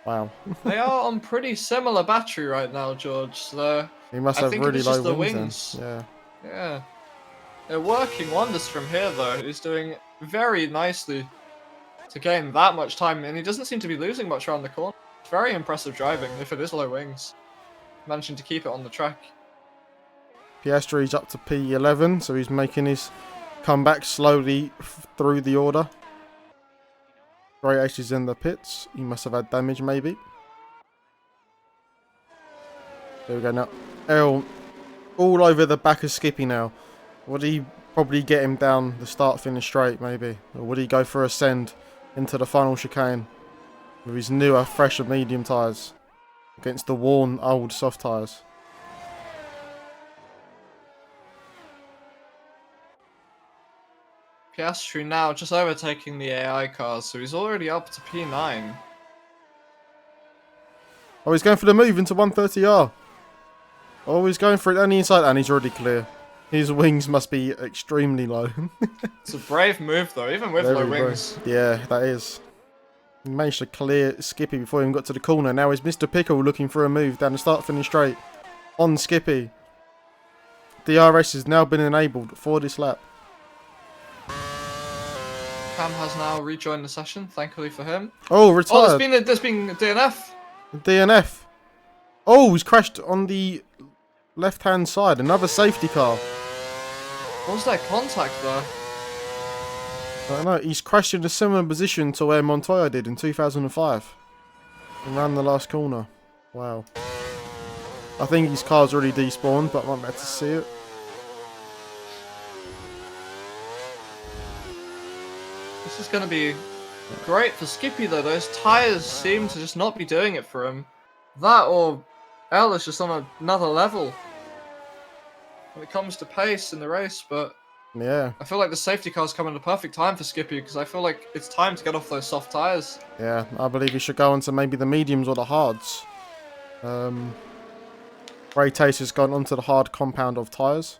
Wow.
They are on pretty similar battery right now, George. So
He must
I
have
think
really
it's just
low
the
wings.
wings.
Then.
Yeah. They're working wonders from here, though. He's doing very nicely to gain that much time, and he doesn't seem to be losing much around the corner. Very impressive driving, if it is low wings. Managing to keep it on the track.
Yeah. Piastri's up to P11, so he's making his comeback slowly through the order. Great Ace is in the pits. He must have had damage, maybe. There we go now. L all over the back of Skippy now. Would he probably get him down the start-finish straight, maybe? Or would he go for a send into the final chicane with his newer, fresher medium tyres against the worn, old soft tyres?
Piastri now just overtaking the AI cars, so he's already up to P9.
Oh, he's going for the move into 130R. Oh, he's going for it on the inside, and he's already clear. His wings must be extremely low.
It's a brave move, though, even with low wings.
Yeah, that is. He managed to clear Skippy before he even got to the corner. Now is Mr. Pickle looking for a move down the start-finish straight on Skippy. DRS has now been enabled for this lap.
Cam has now rejoined the session, thankfully for him.
Oh, retired.
Oh, there's been a DNF.
DNF. Oh, he's crashed on the left-hand side. Another safety car.
What was that contact there?
I don't know. He's crashed in a similar position to where Montoya did in 2005. And ran the last corner. Wow. I think his car's already despawned, but I won't be able to see it.
This is going to be great for Skippy, though. Those tyres seem to just not be doing it for him. That or L is just on another level when it comes to pace in the race, but
Yeah.
I feel like the safety car's come at a perfect time for Skippy, because I feel like it's time to get off those soft tyres.
Yeah, I believe he should go on to maybe the mediums or the hards. Great Ace has gone onto the hard compound of tyres.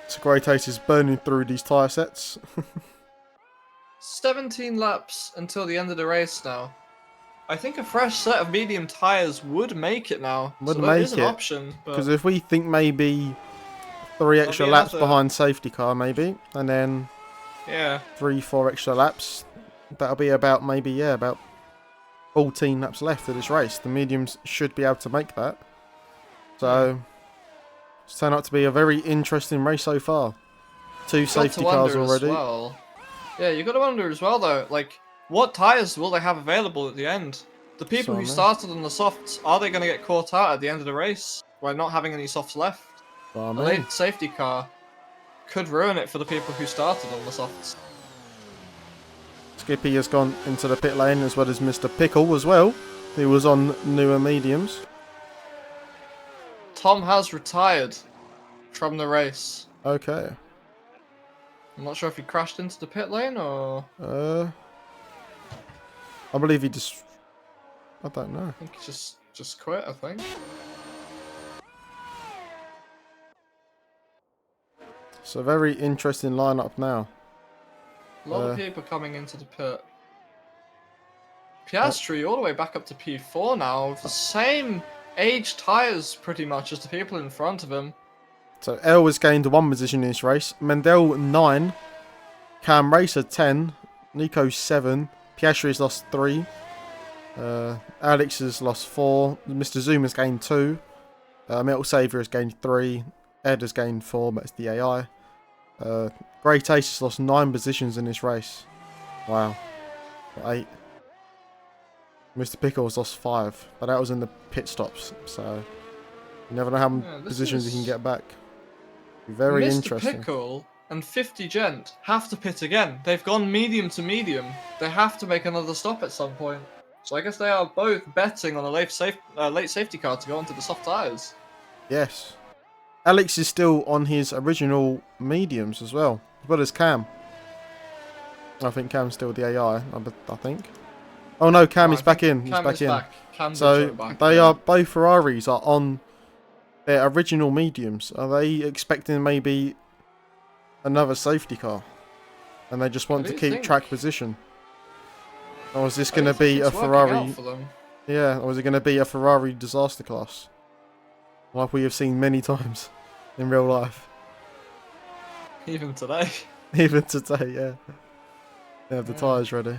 So Great Ace is burning through these tyre sets.
17 laps until the end of the race now. I think a fresh set of medium tyres would make it now.
Would
so that
make
is an
it,
option.
Because if we think maybe 3 extra
be
laps
another-
behind safety car maybe, and then
Yeah.
3-4 extra laps, that'll be about maybe, yeah, about 14 laps left of this race. The mediums should be able to make that. So, it's turned out to be a very interesting race so far. 2 safety cars already.
Well. Yeah, you got to wonder as well, though, like, what tyres will they have available at the end? The people who started on the softs, are they going to get caught out at the end of the race by not having any softs left?
Well,
The late safety car could ruin it for the people who started on the softs.
Skippy has gone into the pit lane as well as Mr. Pickle as well. He was on newer mediums.
Tom has retired from the race.
Okay.
I'm not sure if he crashed into the pit lane or...
I believe he just... I don't know.
I think he just quit, I think.
It's a very interesting lineup now.
A lot of people coming into the pit. Piastri all the way back up to P4 now, with the same age tyres pretty much as the people in front of him.
So L has gained 1 position in this race. Mendel 9. Cam Racer 10. Nico 7. Piastri has lost 3. Alex has lost 4. Mr. Zoom has gained 2. Metal Savior has gained 3. Ed has gained 4, but it's the AI. Great Ace has lost 9 positions in this race. Wow. Or 8. Mr. Pickle's lost 5, but that was in the pit stops, so you never know how many positions he can get back. Very
Mr.
interesting.
Pickle and 50 Gent have to pit again. They've gone medium to medium. They have to make another stop at some point. So I guess they are both betting on a late safety car to go onto the soft tyres.
Yes. Alex is still on his original mediums as well as Cam. I think Cam's still the AI, I think. Oh no, Cam is back in. He's back in. So they are both Ferraris are on their original mediums. Are they expecting maybe another safety car, and they just want to keep track position? Or is this going to be a Ferrari? Yeah, or is it going to be a Ferrari disaster class, like we have seen many times in real life?
Even today.
Even today, yeah. They have the tyres ready.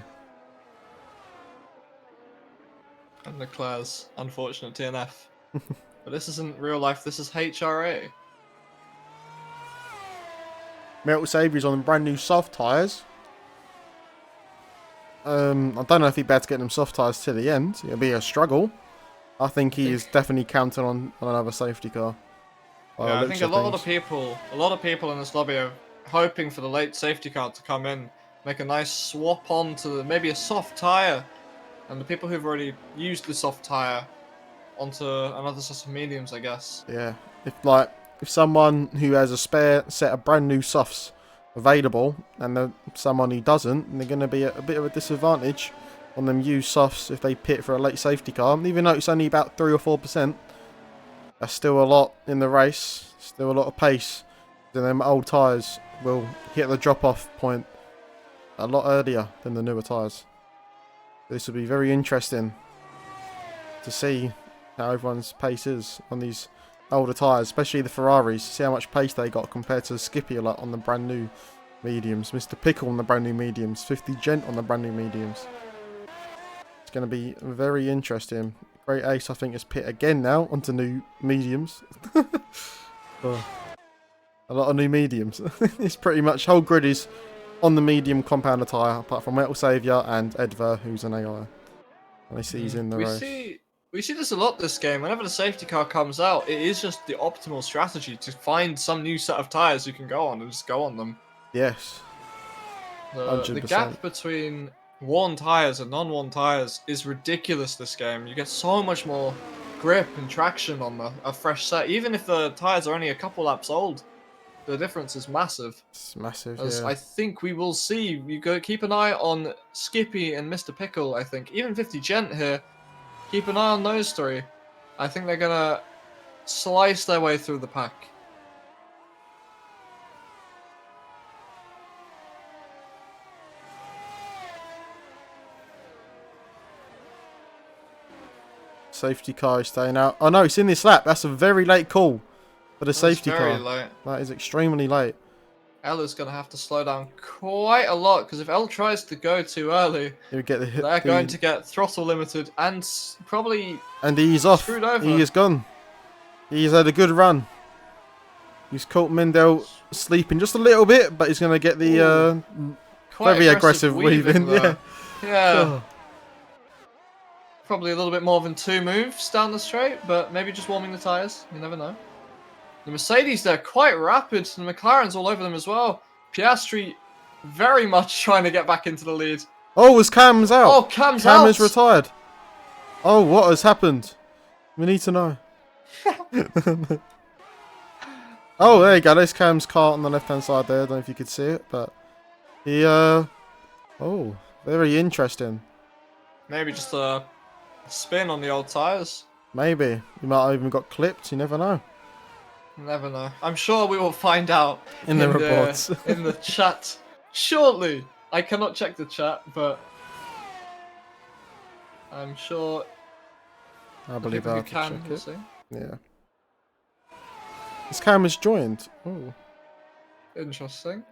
And Leclerc's unfortunate TNF. But this isn't real life, this is HRA.
Metal Saviour's on brand new soft tyres. I don't know if he'd be able to get them soft tyres to the end. It'll be a struggle. I think he is definitely counting on another safety car.
Yeah, I think a lot of people in this lobby are hoping for the late safety car to come in, make a nice swap on to maybe a soft tyre. And the people who've already used the soft tyre onto another set of mediums, I guess.
Yeah, if someone who has a spare set of brand new softs available, and someone who doesn't, they're going to be at a bit of a disadvantage on them used softs if they pit for a late safety car. Even though it's only about 3 or 4%, that's still a lot in the race. Still a lot of pace. Then them old tyres will hit the drop-off point a lot earlier than the newer tyres. This will be very interesting to see how everyone's pace is on these older tyres, especially the Ferraris. See how much pace they got compared to Skippy a lot on the brand new mediums. Mr. Pickle on the brand new mediums. 50 Gent on the brand new mediums. It's going to be very interesting. Great Ace, I think, is pit again now onto new mediums. Oh, a lot of new mediums. It's pretty much whole grid is on the medium compounder tyre, apart from Metal Saviour and Edver, who's an AI. And I see he's in the race.
We see this a lot this game. Whenever the safety car comes out, it is just the optimal strategy to find some new set of tyres you can go on and just go on them.
Yes.
The gap between worn tyres and non-worn tyres is ridiculous this game. You get so much more grip and traction on a fresh set. Even if the tyres are only a couple laps old, the difference is massive.
It's massive,
As
yeah.
I think we will see. You go keep an eye on Skippy and Mr. Pickle, I think. Even 50 Gent here. Keep an eye on those three. I think they're going to slice their way through the pack.
Safety car is staying out. Oh no, it's in this lap. That's a very late call for the safety car.
Very late.
That is extremely late.
Ella's going to have to slow down quite a lot, because if Elle tries to go too early,
He'll get
they're going to get throttle limited and probably
he's off.
Screwed over.
He is gone. He's had a good run. He's caught Mendel sleeping just a little bit, but he's going to get the very aggressive weaving. Yeah.
Yeah. Probably a little bit more than 2 moves down the straight, but maybe just warming the tyres. You never know. The Mercedes, they're quite rapid, and the McLaren's all over them as well. Piastri very much trying to get back into the lead.
Oh, Cam's out.
Oh, Cam's out.
Cam is retired. Oh, what has happened? We need to know. Oh, there you go. There's Cam's car on the left-hand side there. I don't know if you could see it, but he, oh, very interesting.
Maybe just a spin on the old tyres.
Maybe. He might have even got clipped. You never know.
Never know. I'm sure we will find out
in the reports.
In the chat shortly. I cannot check the chat, but I'm sure.
I believe I can check it.
See.
Yeah. This Cam has joined. Oh.
Interesting.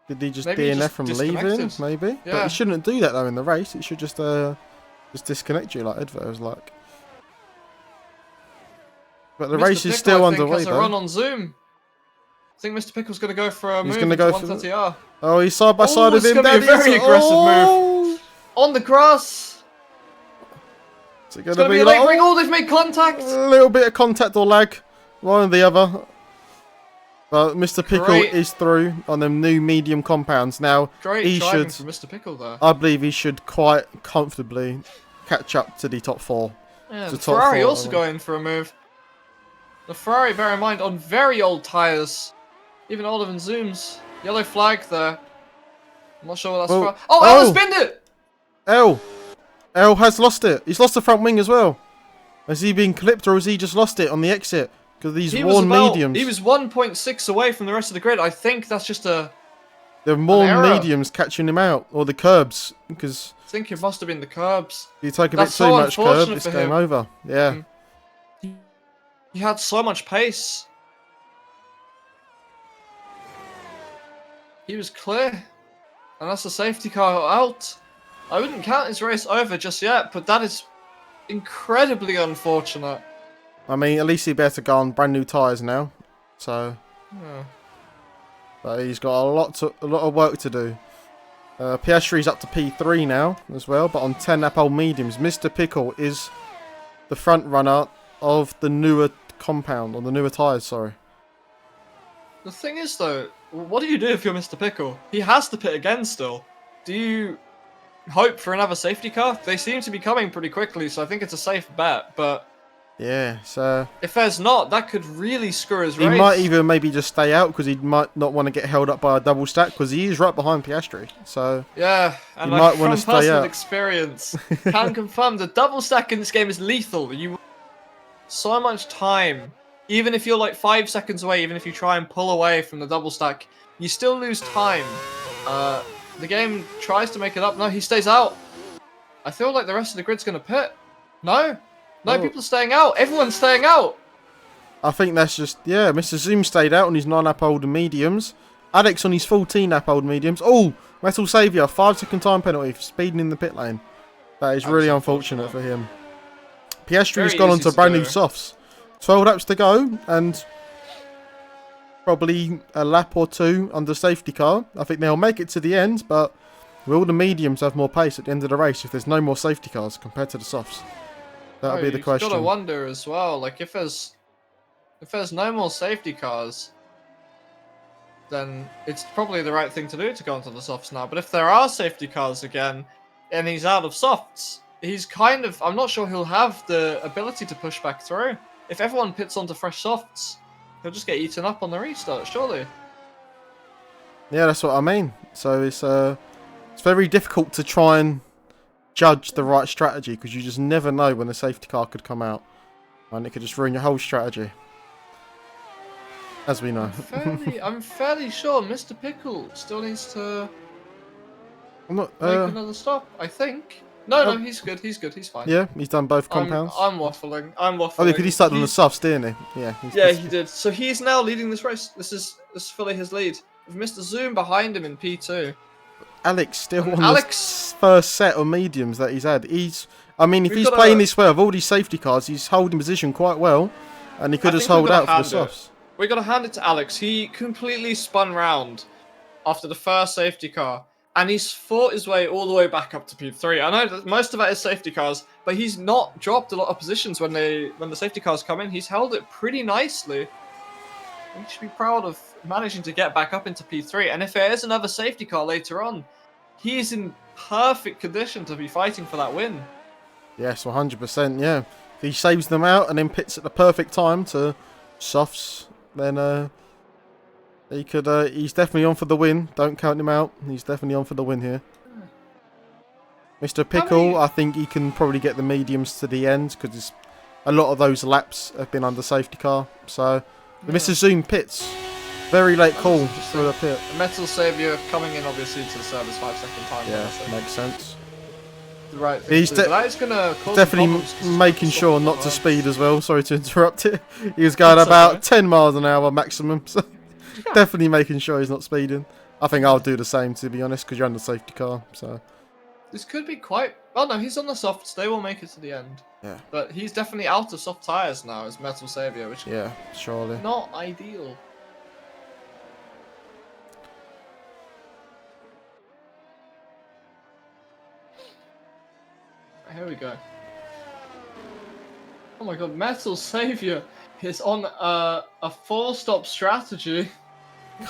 Did he just DNF from leaving? Maybe. Yeah. But he shouldn't do that though in the race. It should just disconnect you like Edver was like. But the race is still underway though.
Has a run on Zoom. I think Mr. Pickle's going to go for a
He's
move
gonna
into
go for
130R.
Oh, he's side by side
Oh,
with
it's
him.
gonna be a
That is-
very aggressive
oh!
On the grass.
Is it
It's
gonna
going to be a
like,
late ring. Oh, they've made contact.
a little bit of contact or lag, one or the other. But Mr. Pickle
Great.
is through on them new medium compounds. Now,
Great
he
driving
should,
from Mr. Pickle there.
I believe he should quite comfortably catch up to the top 4.
Yeah,
to
the
top
Ferrari
4,
also going for a move. The Ferrari, bear in mind, on very old tyres. Even older than Zoom's. Yellow flag there. I'm not sure what that's for. Oh, Ella's binned it!
L has lost it. He's lost the front wing as well. Has he been clipped or has he just lost it on the exit? Because these worn mediums.
He was 1.6 away from the rest of the grid. I think that's just a...
The worn
error.
mediums catching him out. Or the curbs. Because
I think it must have been the curbs.
if you take a bit
That's
too
so
much curb,
unfortunate
it's
for
game
him.
over. Yeah.
He had so much pace. He was clear. And that's the safety car out. I wouldn't count his race over just yet, but that is incredibly unfortunate.
I mean, at least he better go on brand new tyres now. So,
Yeah.
but he's got a lot of work to do. Piastri's up to P3 now as well, but on 10 lap old mediums. Mr. Pickle is the front runner of the newer compound, on the newer tyres, sorry.
The thing is though, what do you do if you're Mr. Pickle? He has to pit again still. Do you hope for another safety car? They seem to be coming pretty quickly, so I think it's a safe bet, but...
Yeah, so...
If there's not, that could really screw his race.
He might even maybe just stay out because he might not want to get held up by a double stack because he is right behind Piastri. So
yeah, and
you
like
might want to
from
stay
personal
out.
experience, can confirm the double stack in this game is lethal. You so much time, even if you're like 5 seconds away, even if you try and pull away from the double stack, you still lose time. The game tries to make it up. No, he stays out. I feel like the rest of the grid's gonna pit. No. No, people are staying out. Everyone's staying out.
I think that's just, yeah, Mr. Zoom stayed out on his 9 lap old mediums. Alex on his 14 lap old mediums. Oh, Metal Saviour, 5-second time penalty for speeding in the pit lane. That is really unfortunate for him. Piastri's gone on to brand new softs. 12 laps to go and probably a lap or 2 under safety car. I think they'll make it to the end, but will the mediums have more pace at the end of the race if there's no more safety cars compared to the softs? That'll be the question.
You've got to wonder as well, like if there's no more safety cars, then it's probably the right thing to do to go onto the softs now. But if there are safety cars again, and he's out of softs, he's kind of, I'm not sure he'll have the ability to push back through. If everyone pits onto fresh softs, he'll just get eaten up on the restart, surely.
Yeah, that's what I mean. So it's very difficult to try and judge the right strategy because you just never know when a safety car could come out and it could just ruin your whole strategy, as we know.
I'm fairly sure Mr. Pickle still needs to
I'm not,
make another stop, I think. No, he's good, he's fine.
yeah, he's done both compounds.
I'm waffling.
Oh, because he started on the softs, didn't he? Yeah.
He did. So he's now leading this race. This is fully his lead. With Mr. Zoom behind him in P2.
Alex still on the first set of mediums that he's had. I mean, if he's
gotta-
playing this well with all these safety cars, he's holding position quite well, and he could just hold out for the softs.
We got to hand it to Alex. He completely spun round after the first safety car, and he's fought his way all the way back up to P3. I know that most of that is safety cars, but he's not dropped a lot of positions when the safety cars come in. He's held it pretty nicely. We should be proud of managing to get back up into P3. And if there is another safety car later on, he is in perfect condition to be fighting for that win.
Yes, 100%. Yeah, if he saves them out and then pits at the perfect time to softs, then he could. He's definitely on for the win. Don't count him out. He's definitely on for the win here. Mr. Pickle, I think he can probably get the mediums to the end because a lot of those laps have been under safety car. So Mr. Zoom pits. Very late call for the pit.
Metal Saviour coming in obviously to serve his 5-second time.
Yeah, makes sense.
The right thing
He's
to do, but that is gonna cause
definitely making sure not to speed as well. Sorry to interrupt it. He was going about 10 miles an hour maximum, so definitely making sure he's not speeding. I think I'll do the same, to be honest, because you're on the safety car. So
this could be quite. Oh no, he's on the softs. They will make it to the end.
Yeah.
But he's definitely out of soft tires now as Metal Saviour, which
yeah, surely.
not ideal. here we go. Oh my god, Metal Savior is on a 4-stop strategy.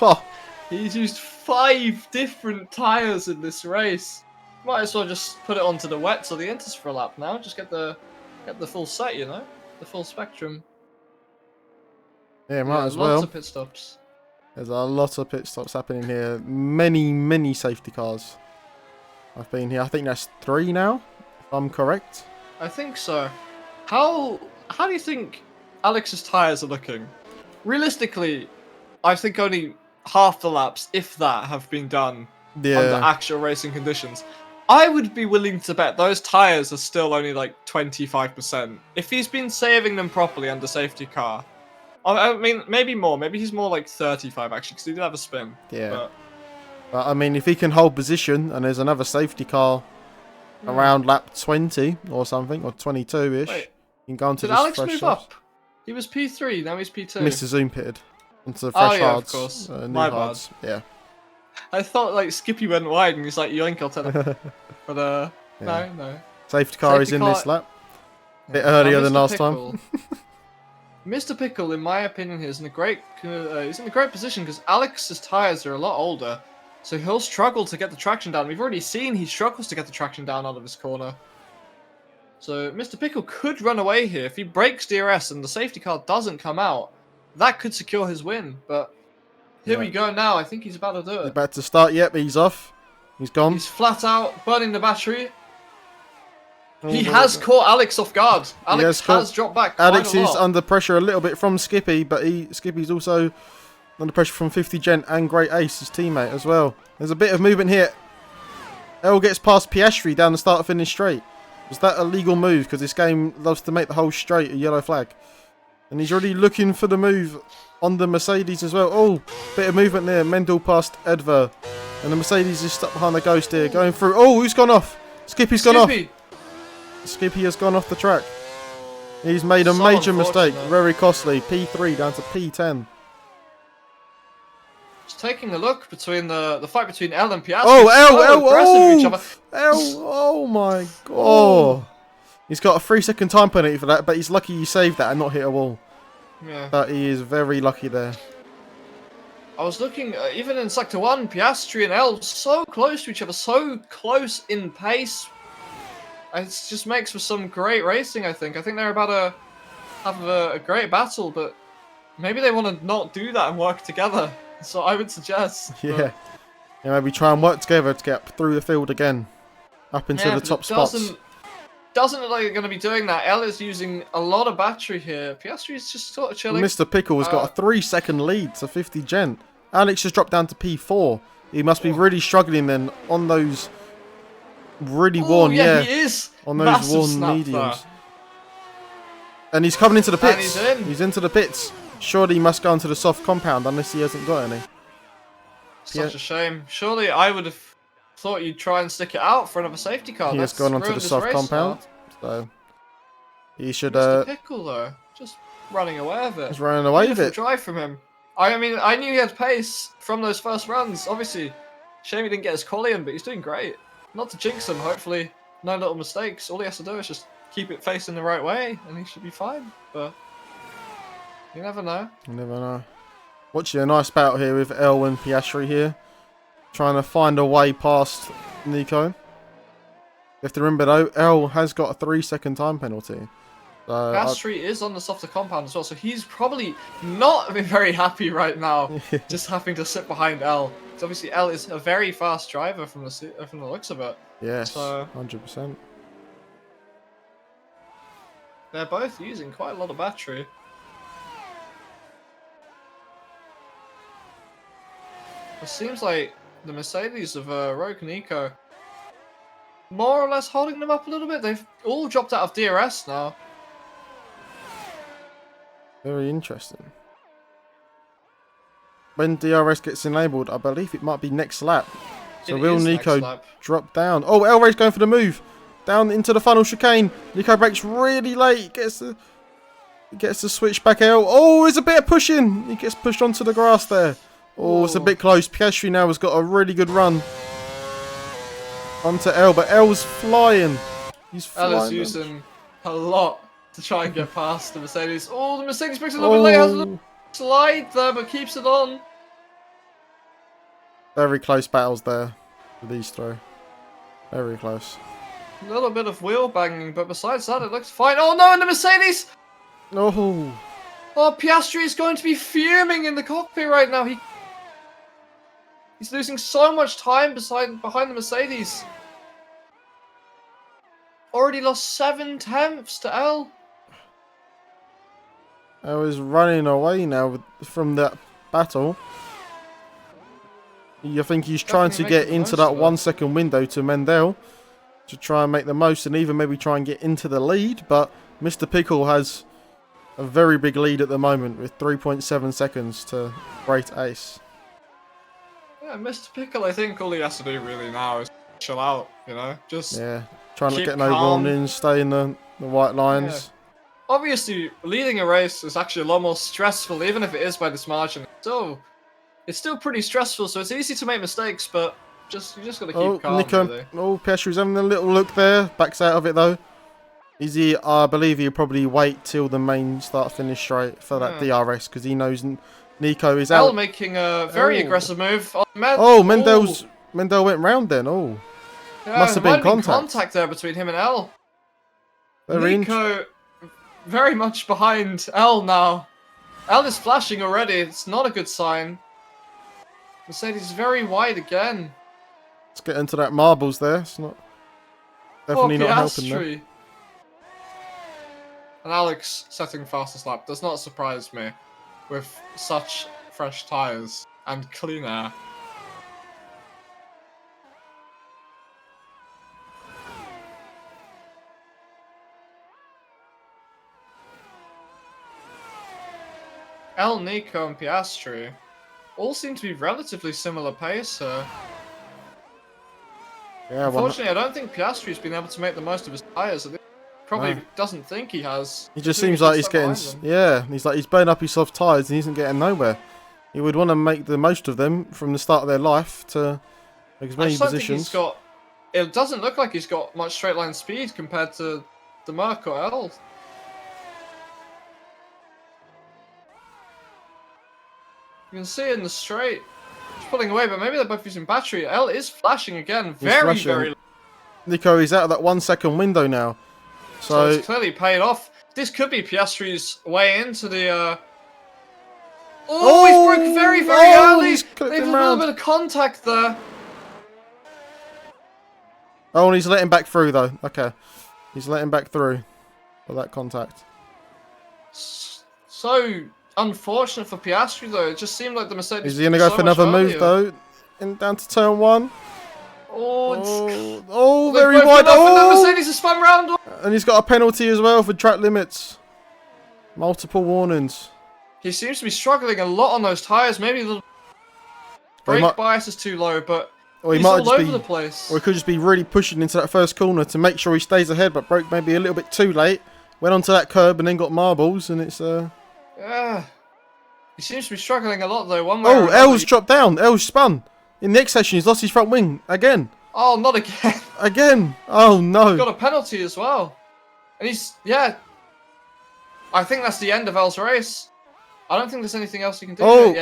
Oh,
He's used 5 different tyres in this race. Might as well just put it onto the wets or the inters for a lap now. Just get the full set, you know, the full spectrum.
yeah, might as well.
Lots of pit stops.
There's a lot of pit stops happening here. Many safety cars. I've been here. I think that's 3 now, if I'm correct.
I think so. How do you think Alex's tyres are looking? Realistically, I think only half the laps, if that, have been done under actual racing conditions. I would be willing to bet those tyres are still only like 25%. If he's been saving them properly under safety car. I mean, maybe more. Maybe he's more like 35 actually, because he did have a spin.
Yeah. But I mean, if he can hold position and there's another safety car around lap 20 or something, or 22-ish, he can go onto
did
this
Alex
fresh
move
shots.
up? He was P3, now he's P2.
Mr. Zoom pitted onto the fresh
yeah,
hards.
of course.
New
My
hards.
bad.
Yeah.
I thought like Skippy went wide and he's like, yoink, I'll tell him. But no.
Safety car is in this lap. A bit earlier than last time.
Mr. Pickle, in my opinion, is in a great position because Alex's tyres are a lot older, so he'll struggle to get the traction down. We've already seen he struggles to get the traction down out of this corner. So Mr. Pickle could run away here if he breaks DRS and the safety car doesn't come out. That could secure his win, but here we go now. I think he's about to do it.
He's about to start. Yep, he's off. He's gone.
He's flat out burning the battery. He has caught Alex off guard. Alex has dropped back quite
Alex
a lot.
is under pressure a little bit from Skippy, but Skippy's also under pressure from 50 Gent and Great Ace, his teammate, as well. There's a bit of movement here. El gets past Piastri down the start finish straight. Was that a legal move? Because this game loves to make the whole straight a yellow flag. And he's already looking for the move on the Mercedes as well. Oh, bit of movement there. Mendel past Edver. And the Mercedes is stuck behind the Ghost here, going through. Oh, who's gone off? Skippy's gone off. Skippy has gone off the track. He's made a major mistake. Very costly. P3 down to P10.
Just taking a look between the fight between El and Piastri.
Oh my god. Oh. He's got a 3-second time penalty for that, but he's lucky he saved that and not hit a wall.
Yeah.
But he is very lucky there.
I was looking, even in Sector 1, Piastri and El so close to each other, so close in pace. It just makes for some great racing, I think. I think they're about to have a great battle, but maybe they want to not do that and work together. So I would suggest.
Yeah. Maybe try and work together to get through the field again. Up into the top spots.
Doesn't look like they're going to be doing that. El is using a lot of battery here. Piastri is just sort of chilling.
Mr. Pickle has got a 3-second lead to 50 Gent. Alex has dropped down to P4. He must be really struggling then on those really worn,
he is.
On those worn mediums. And he's coming into the pits.
And
he's into the pits. Surely he must go into the soft compound unless he hasn't got any.
Such a shame. Surely I would have thought you'd try and stick it out for another safety car.
He has gone onto the soft compound. So he should.
Mr. Pickle though, just running away with it.
He's running away with it.
Drive from him. I mean, I knew he had pace from those first runs. Obviously, shame he didn't get his quali in, but he's doing great. Not to jinx him. Hopefully, no little mistakes. All he has to do is just keep it facing the right way, and he should be fine. But you never know.
You never know. Watching a nice battle here with El and Piastri here. Trying to find a way past Nico. You have to remember though, El has got a 3-second time penalty.
Piastri is on the softer compound as well, so he's probably not very happy right now, just having to sit behind El. Because obviously El is a very fast driver from the looks of it.
Yes,
so
100%.
They're both using quite a lot of battery. It seems like the Mercedes of Rogue Nico more or less holding them up a little bit. They've all dropped out of DRS now.
Very interesting. When DRS gets enabled, I believe it might be next lap. So will Nico drop down? Oh, El Rey's going for the move. Down into the final chicane. Nico brakes really late. Gets the switch back out. Oh, there's a bit of pushing. He gets pushed onto the grass there. Oh, it's a bit close. Piastri now has got a really good run onto El, but El's flying. He's
El is
flying.
using a lot to try and get past the Mercedes. Oh, the Mercedes breaks a little bit late. Has a little slide there, but keeps it on.
Very close battles there for these three. Very close.
A little bit of wheel banging, but besides that, it looks fine. Oh no, and the Mercedes!
Oh,
Oh, Piastri is going to be fuming in the cockpit right now. He's losing so much time behind the Mercedes. Already lost 7 tenths to L.
I was running away now from that battle. I think he's trying to get into that 1 second window to Mendel to try and make the most and even maybe try and get into the lead. But Mr. Pickle has a very big lead at the moment with 3.7 seconds to Great Ace.
Yeah, Mr. Pickle, I think all he has to do really now is chill out, you know? Just
Trying to
keep
get no
calm.
warnings, stay in the white lines.
Yeah. Obviously, leading a race is actually a lot more stressful, even if it is by this margin. It's still pretty stressful, so it's easy to make mistakes, but you just gotta keep calm.
Nico,
really.
Piastri's having a little look there, backs out of it though. I believe he'll probably wait till the main start-finish straight for that DRS because he knows Nico is out.
Making a very aggressive move.
Mendel went round then. Oh,
yeah,
must have been
contact there between him and L. Nico very much behind L now. L is flashing already. It's not a good sign. Mercedes very wide again.
Let's get into that marbles there. It's definitely not helping them.
And Alex setting fastest lap does not surprise me with such fresh tyres and clean air. El Nico and Piastri all seem to be relatively similar pace here.
Yeah,
unfortunately, I don't think Piastri's been able to make the most of his tyres. Probably doesn't think he has.
He just seems like he's getting, he's burning up his soft tyres and he isn't getting nowhere. He would want to make the most of them from the start of their life to make as many positions.
It doesn't look like he's got much straight line speed compared to the Merc or L. You can see in the straight, he's pulling away, but maybe they're both using battery. L is flashing again, very.
Nico is out of that 1 second window now.
So it's clearly paid off. This could be Piastri's way into the... he's broke very early. Maybe a little bit of contact there.
Oh, and he's letting back through though. Okay. He's letting back through for that contact.
So unfortunate for Piastri though. It just seemed like the Mercedes...
Is he going to go for another move though? Down to turn 1. Very wide.
The Mercedes has spun round.
And he's got a penalty as well for track limits. Multiple warnings.
He seems to be struggling a lot on those tyres. Maybe the brake bias is too low, but he's all over the place.
Or he could just be really pushing into that first corner to make sure he stays ahead, but broke maybe a little bit too late. Went onto that curb and then got marbles, and it's...
Yeah. He seems to be struggling a lot though. One way or another.
L's dropped down. L's spun. In the next session, he's lost his front wing again.
Oh, not again.
Again. Oh, no.
He's got a penalty as well. And I think that's the end of L's race. I don't think there's anything else he can do.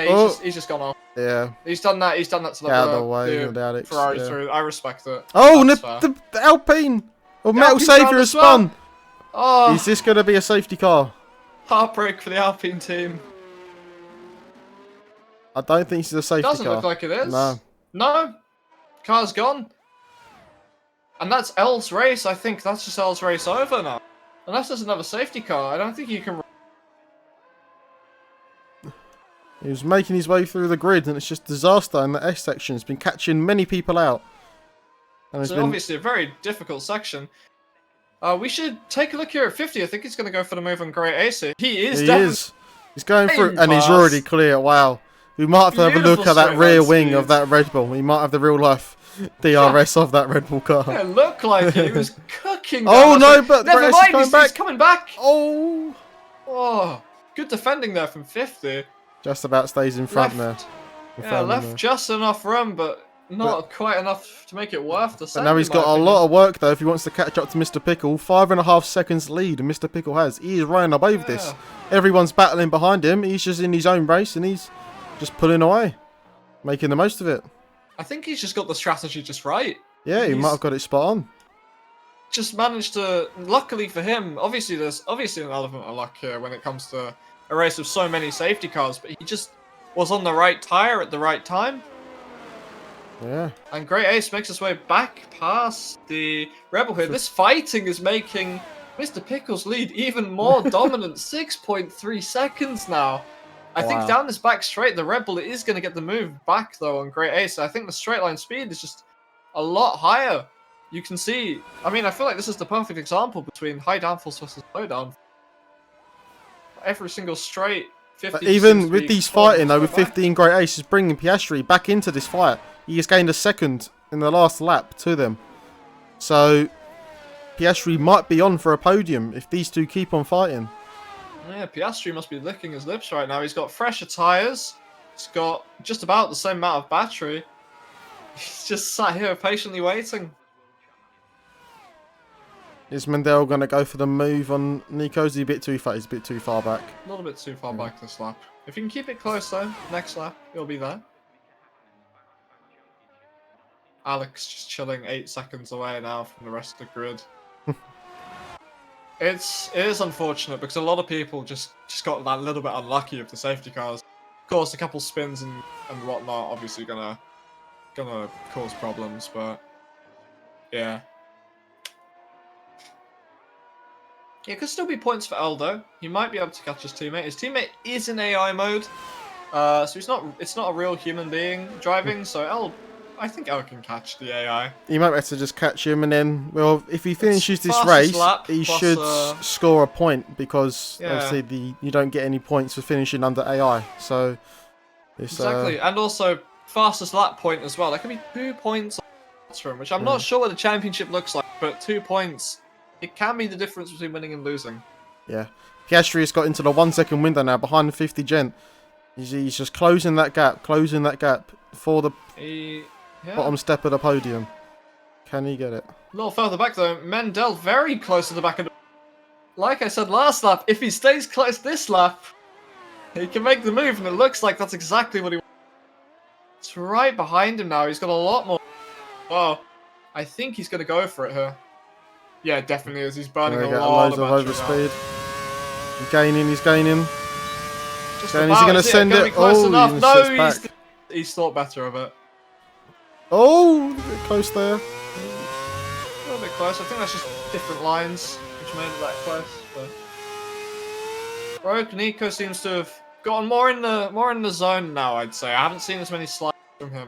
He's just gone off.
Yeah.
He's done that to let the Ferrari through. I respect it.
The Alpine. Metal Saviour has spun.
Oh.
Is this going to be a safety car?
Heartbreak for the Alpine team.
I don't think this is a safety car.
Doesn't look like it is.
No.
Car's gone. And that's L's race. I think that's just L's race over now. Unless there's another safety car, I don't think you can...
He was making his way through the grid and it's just disaster in the S section. It's been catching many people out. And
obviously a very difficult section. We should take a look here at 50. I think he's going to go for the move on Great Ace. He is.
He's going through and he's already clear. Wow. We might have to have a look at that rear wing of that Red Bull. We might have the real life DRS of that Red Bull car.
Yeah, it looked like it. He was cooking.
But
never mind. He's coming back.
Oh,
good defending there from 50.
Just about stays in front there.
Left just enough room, but not quite enough to make it worth the
But
save.
now he's got a lot of work though if he wants to catch up to Mr. Pickle. 5.5 seconds lead and Mr. Pickle has. He is running away with this. Everyone's battling behind him. He's just in his own race and he's just pulling away. Making the most of it.
I think he's just got the strategy just right.
Yeah, he might have got it spot on.
Just managed to, luckily for him, obviously there's an element of luck here when it comes to a race with so many safety cars, but he just was on the right tyre at the right time.
Yeah.
And Great Ace makes his way back past the Rebel here. This fighting is making Mr. Pickle's lead even more dominant. 6.3 seconds now. I think down this back straight, the Rebel is going to get the move back though on Great Ace. I think the straight line speed is just a lot higher. You can see, I mean, I feel like this is the perfect example between high downforce versus low downforce. Every single straight, 50.
But even with these fighting though, with 15 Great Aces bringing Piastri back into this fight, he has gained a second in the last lap to them. So Piastri might be on for a podium if these two keep on fighting.
Yeah, Piastri must be licking his lips right now. He's got fresher tyres. He's got just about the same amount of battery. He's just sat here patiently waiting.
Is Mendel going to go for the move on Nico? Is he a bit too far? He's a bit too far back.
A little bit too far back this lap. If you can keep it close though, next lap, he'll be there. Alex just chilling 8 seconds away now from the rest of the grid. It is unfortunate because a lot of people just got that little bit unlucky with the safety cars. Of course, a couple spins and whatnot obviously gonna cause problems, but yeah. It could still be points for Eldo. He might be able to catch his teammate. His teammate is in AI mode, so it's not a real human being driving. So I think El can catch the AI.
He might have to just catch him, and then, well, if he finishes this race, he should score a point because obviously you don't get any points for finishing under AI. So it's,
exactly, and also fastest lap point as well. There can be 2 points for him, which I'm not sure what the championship looks like, but 2 points. It can be the difference between winning and losing. Yeah.
Piastri has got into the 1 second window now behind the 50 gent. He's just closing that gap for the bottom step of the podium. Can he get it?
A little further back though, Mendel very close to the back of the... Like I said last lap, if he stays close this lap, he can make the move, and it looks like that's exactly what he wants. It's right behind him now. He's got a lot more... Oh, I think he's going to go for it here. Yeah, definitely is. He's burning a lot of
overspeed. He's gaining.
Just
is he going to send it?
Close enough. No, he's thought better of it.
Oh, a bit close there.
A little bit close. I think that's just different lines which made it that close. But Rogue Nico seems to have gotten more in the zone now. I'd say I haven't seen as many slides from him.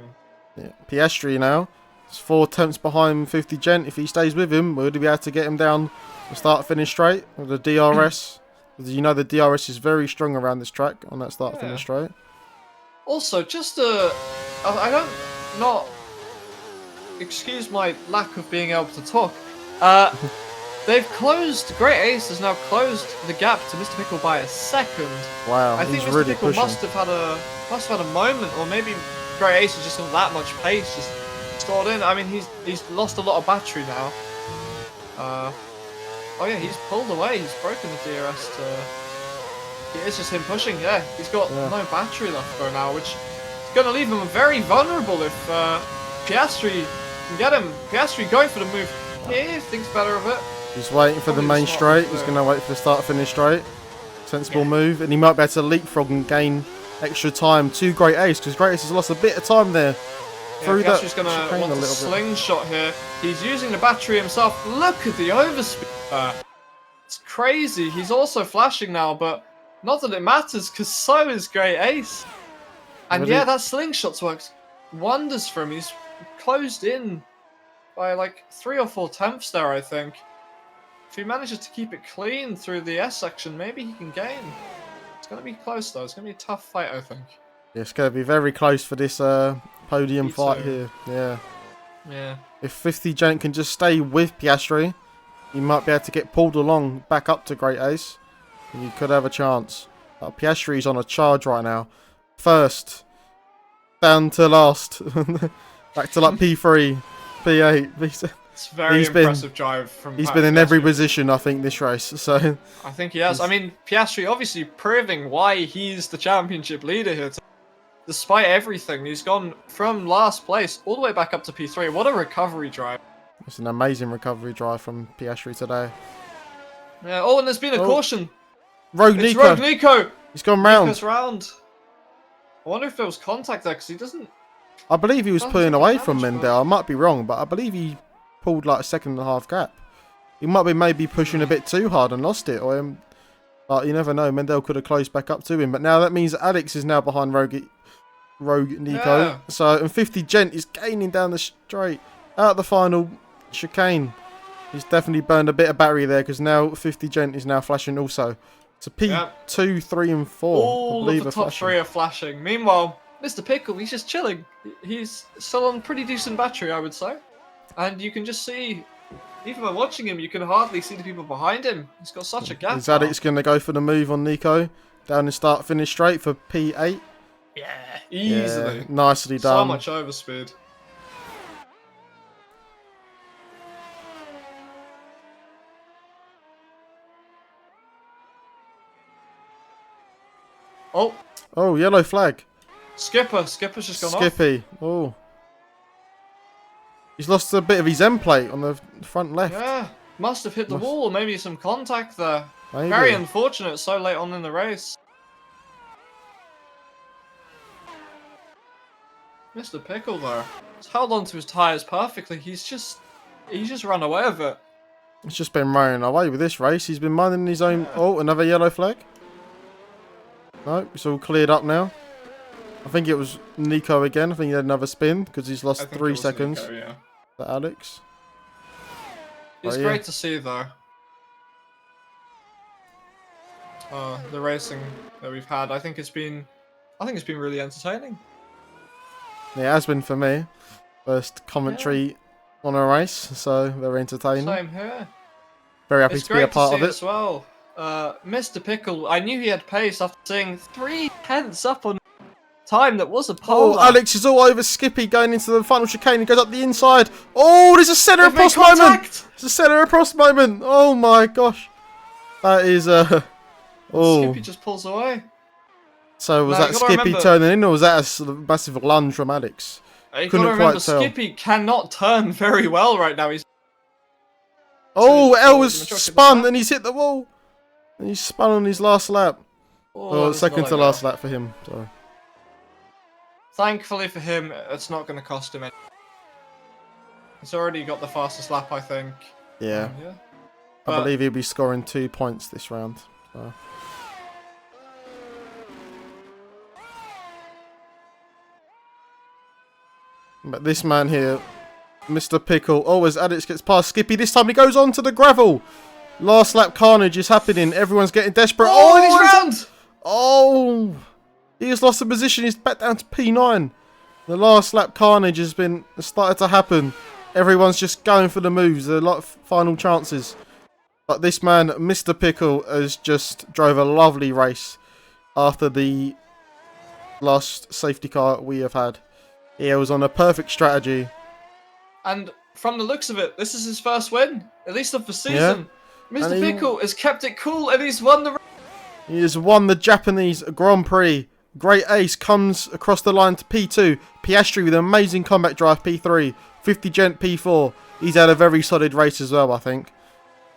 Yeah, Piastri now. It's 4 tenths behind 50 gent. If he stays with him, we'll be able to get him down the start-finish straight with the DRS. You know the DRS is very strong around this track on that start-finish straight.
Also, excuse my lack of being able to talk. Great Ace has now closed the gap to Mr. Pickle by a second.
Wow,
I think Mr.
really
Pickle
pushing.
must have had a moment, or maybe Great Ace has just got that much pace, just stored in. I mean, he's lost a lot of battery now. Oh yeah, he's pulled away. He's broken the DRS. It's just him pushing. Yeah, he's got no battery left though now, which is going to leave him very vulnerable if Piastri can get him. Piastri going for the move. He thinks better of it.
He's waiting for the main straight. He's going to wait for the start-finish straight. Sensible move, and he might be able to leapfrog and gain extra time to Great Ace because Great Ace has lost a bit of time there.
Piastri's going to want a slingshot here. He's using the battery himself. Look at the overspeed. It's crazy. He's also flashing now, but not that it matters because so is Great Ace. And yeah, that slingshot's worked wonders for him. He's closed in by like 3 or 4 tenths there, I think. If he manages to keep it clean through the S section, maybe he can gain. It's going to be close though. It's going to be a tough fight, I think.
Yeah, it's going to be very close for this podium fight here. Yeah. If 50 Jank can just stay with Piastri, he might be able to get pulled along back up to Great Ace. And you could have a chance. Piastri's on a charge right now. First. Down to last. Back to like P3, P8.
It's very impressive drive from
He's been in
Piastri.
every position, I think, this race. So
I think he has. I mean, Piastri obviously proving why he's the championship leader here. Despite everything, he's gone from last place all the way back up to P3. What a recovery drive.
it's an amazing recovery drive from Piastri today.
Yeah. Oh, and there's been a caution.
Rogue
It's
Nico.
Rogue Nico.
He's gone round.
Nico's round. I wonder if there was contact there because he doesn't.
I believe he was
Doesn't
pulling
take
away
damage,
from Mendel. I might be wrong, but I believe he pulled like a 1.5 gap. He might be maybe pushing a bit too hard and lost it, or but you never know. Mendel could have closed back up to him, but now that means Alex is now behind Rogue Nico.
Yeah.
So and 50 Gent is gaining down the straight out the final chicane. He's definitely burned a bit of battery there because now 50 Gent is now flashing also. So P2, 3, and 4.
All of the top three are flashing. Meanwhile, Mr. Pickle, he's just chilling. He's still on pretty decent battery, I would say. And you can just see, even by watching him, you can hardly see the people behind him. He's got such a gap.
Is Alex going to go for the move on Nico? Down and start, finish straight for P8.
Yeah, easily.
Yeah, nicely done.
So much overspeed.
Oh, yellow flag.
Skipper's just gone off.
Skippy. Oh. He's lost a bit of his end plate on the front left.
Yeah, must have hit the wall, or maybe some contact there.
Maybe.
Very unfortunate, so late on in the race. Mr. Pickle though, he's held onto his tyres perfectly. He's just run away with it.
He's just been running away with this race. He's been minding his own. Oh, another yellow flag. No, it's all cleared up now. I think it was Nico again. I think he had another spin because he's lost 3 seconds.
Nico, yeah.
To Alex.
It's great to see though. The racing that we've had, I think it's been really entertaining.
Yeah, it has been for me. First commentary on a race, so very entertaining.
Same here.
Very happy to be a part of it
as well. Mr. Pickle, I knew he had pace after seeing 3/10 up on time. That was a pole.
Oh, Alex is all over Skippy going into the final chicane. He goes up the inside. Oh, there's a centre of cross moment. There's a centre of cross moment. Oh my gosh. That is oh.
Skippy just pulls away.
So was that Skippy turning in, or was that a sort of massive lunge from Alex?
You gotta remember, Skippy cannot turn very well right now.
El was spun and he's hit the wall. And he's spun on his last lap.
Oh,
second to last lap for him. Sorry.
Thankfully for him, it's not going to cost him anything. He's already got the fastest lap, I think.
Yeah.
Yeah.
I believe he'll be scoring 2 points this round. So. But this man here, Mr. Pickle, as Alex gets past Skippy, this time he goes on to the gravel. Last lap carnage is happening. Everyone's getting desperate.
Oh, he's round!
Oh! He has lost the position. He's back down to P9. The last lap carnage has started to happen. Everyone's just going for the moves. There are a lot of final chances. But this man, Mr. Pickle, has just drove a lovely race after the last safety car we have had. He was on a perfect strategy.
And from the looks of it, this is his first win, at least of the season. Yeah. Mr. Pickle has kept it cool and he's won the race.
He has won the Japanese Grand Prix. Great ace comes across the line to P2. Piastri with an amazing comeback drive, P3. 50 Gent, P4. He's had a very solid race as well, I think.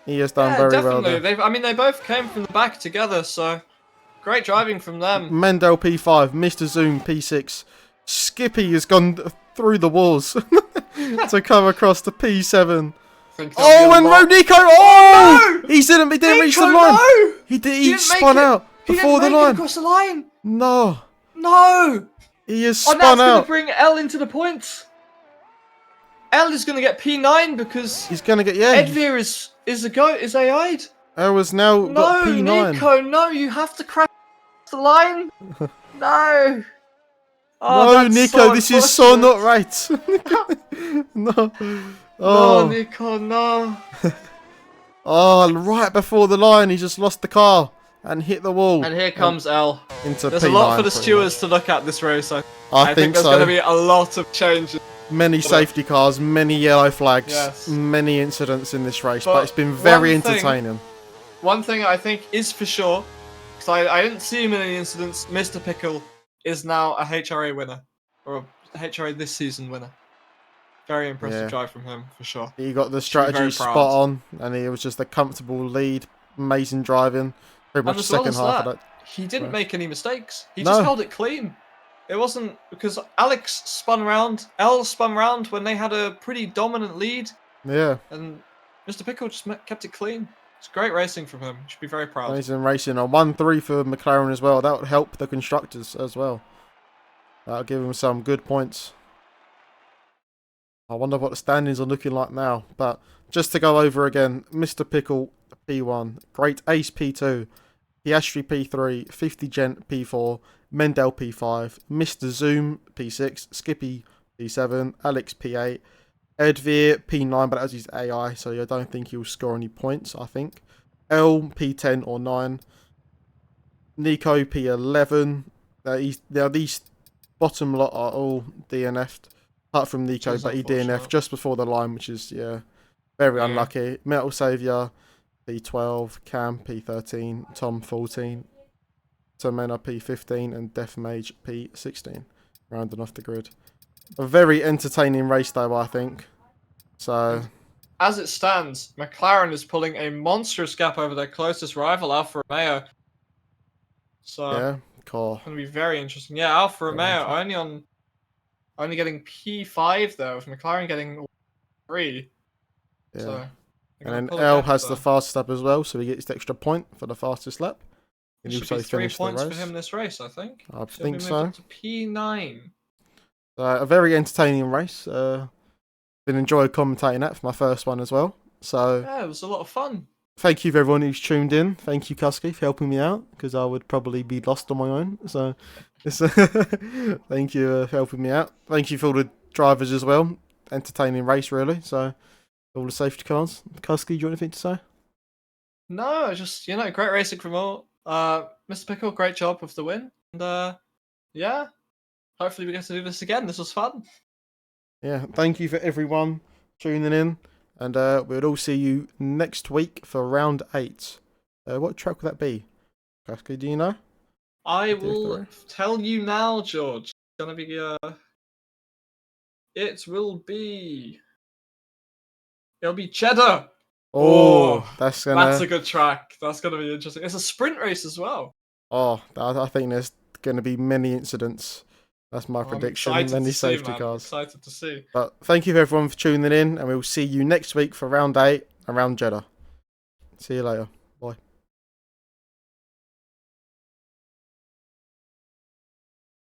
He has done very well there.
They both came from the back together, so great driving from them.
Mendel, P5. Mr. Zoom, P6. Skippy has gone through the walls to come across to P7. Oh, and Nico! Oh! No! He didn't reach the line.
No!
He spun out before the line.
Across the line.
No.
No.
He has spun out.
That's going to bring L into the points. L is going to get P9 because
he's going to get
Edveer is AI'd.
L has now got P9.
No, Nico, no, you have to crash the line. No.
Oh, no, Nico, so this is so not right. No. Oh,
no, Nico, no.
Oh, right before the line, he just lost the car and hit the wall.
And here comes L.
There's
a lot for the stewards to look at this race. I think there's going to be a lot of changes.
Many
But,
safety cars, many yellow flags,
yes.
many incidents in this race, but
But
it's been very
one thing-
entertaining.
One thing I think is for sure, because I didn't see him in any incidents, Mr. Pickle is now a HRA winner. Or a HRA this season winner. Very impressive
Yeah.
drive from him, for sure.
He got the
Should be very
strategy
proud.
spot on, and he was just a comfortable lead, amazing driving. Pretty much
And
the
as well
second
as
half of
that,
that.
he didn't
race.
make any mistakes. He just
No,
held it clean. It wasn't because Alex spun around, L spun around when they had a pretty dominant lead,
yeah,
and Mr. Pickle just kept it clean. It's great racing from him. Should be very proud.
amazing racing. On 1-3 for McLaren as well. That would help the constructors as well. That'll give them some good points. I wonder what the standings are looking like now. But just to go over again, Mr. Pickle P1, Great Ace P2, Piastri P3, 50 Gent P4, Mendel P5, Mr. Zoom P6, Skippy P7, Alex P8, Edveer P9, but that's his AI, so I don't think he'll score any points, I think. L P10 or 9, Nico P11. These bottom lot are all DNF'd, apart from
Which
Nico,
is
but he DNF'd
unfortunate.
just before the line, which is, yeah, very
Yeah.
unlucky. Metal Saviour P12, Cam P13, Tom 14, Termena P15, and Death Mage P16, rounding off the grid. A very entertaining race, though, I think. So,
As it stands, McLaren is pulling a monstrous gap over their closest rival, Alfa Romeo. So,
yeah, cool.
it's going to be very interesting. Yeah, Alfa
Very
Romeo only getting P5 though, with McLaren getting 3.
Yeah.
So, they're
And
going to
then
pull a
L
gap
has the
there.
fastest lap as well, so he gets the extra point for the fastest lap.
It
And
should
also
be 3
finish the
points for
race.
him this race, I think.
I
So
think
he'll be
so.
moved up to P9.
A very entertaining race. Been enjoying commentating that for my first one as well. So
Yeah, it was a lot of fun.
thank you for everyone who's tuned in. Thank you, Cuski, for helping me out because I would probably be lost on my own. So thank you for helping me out. Thank you for all the drivers as well. Entertaining race, really. So all the safety cars. Cuski, do you want anything to say?
No, just, great racing from all. Mr. Pickle, great job with the win. And, yeah, hopefully we get to do this again. This was fun.
Yeah, thank you for everyone tuning in. And we'll all see you next week for round 8. What track would that be? Cuski, do you know?
I will tell you now, George. It's gonna be it'll be Cheddar.
Oh, that's
That's
gonna.
a good track. That's gonna be interesting. It's a sprint race as well.
Oh, I think there's gonna be many incidents. That's my prediction.
I'm excited
Many
to see,
safety
man.
cars.
I'm excited to see.
But thank you everyone for tuning in, and we'll see you next week for round 8 around Jeddah. See you later.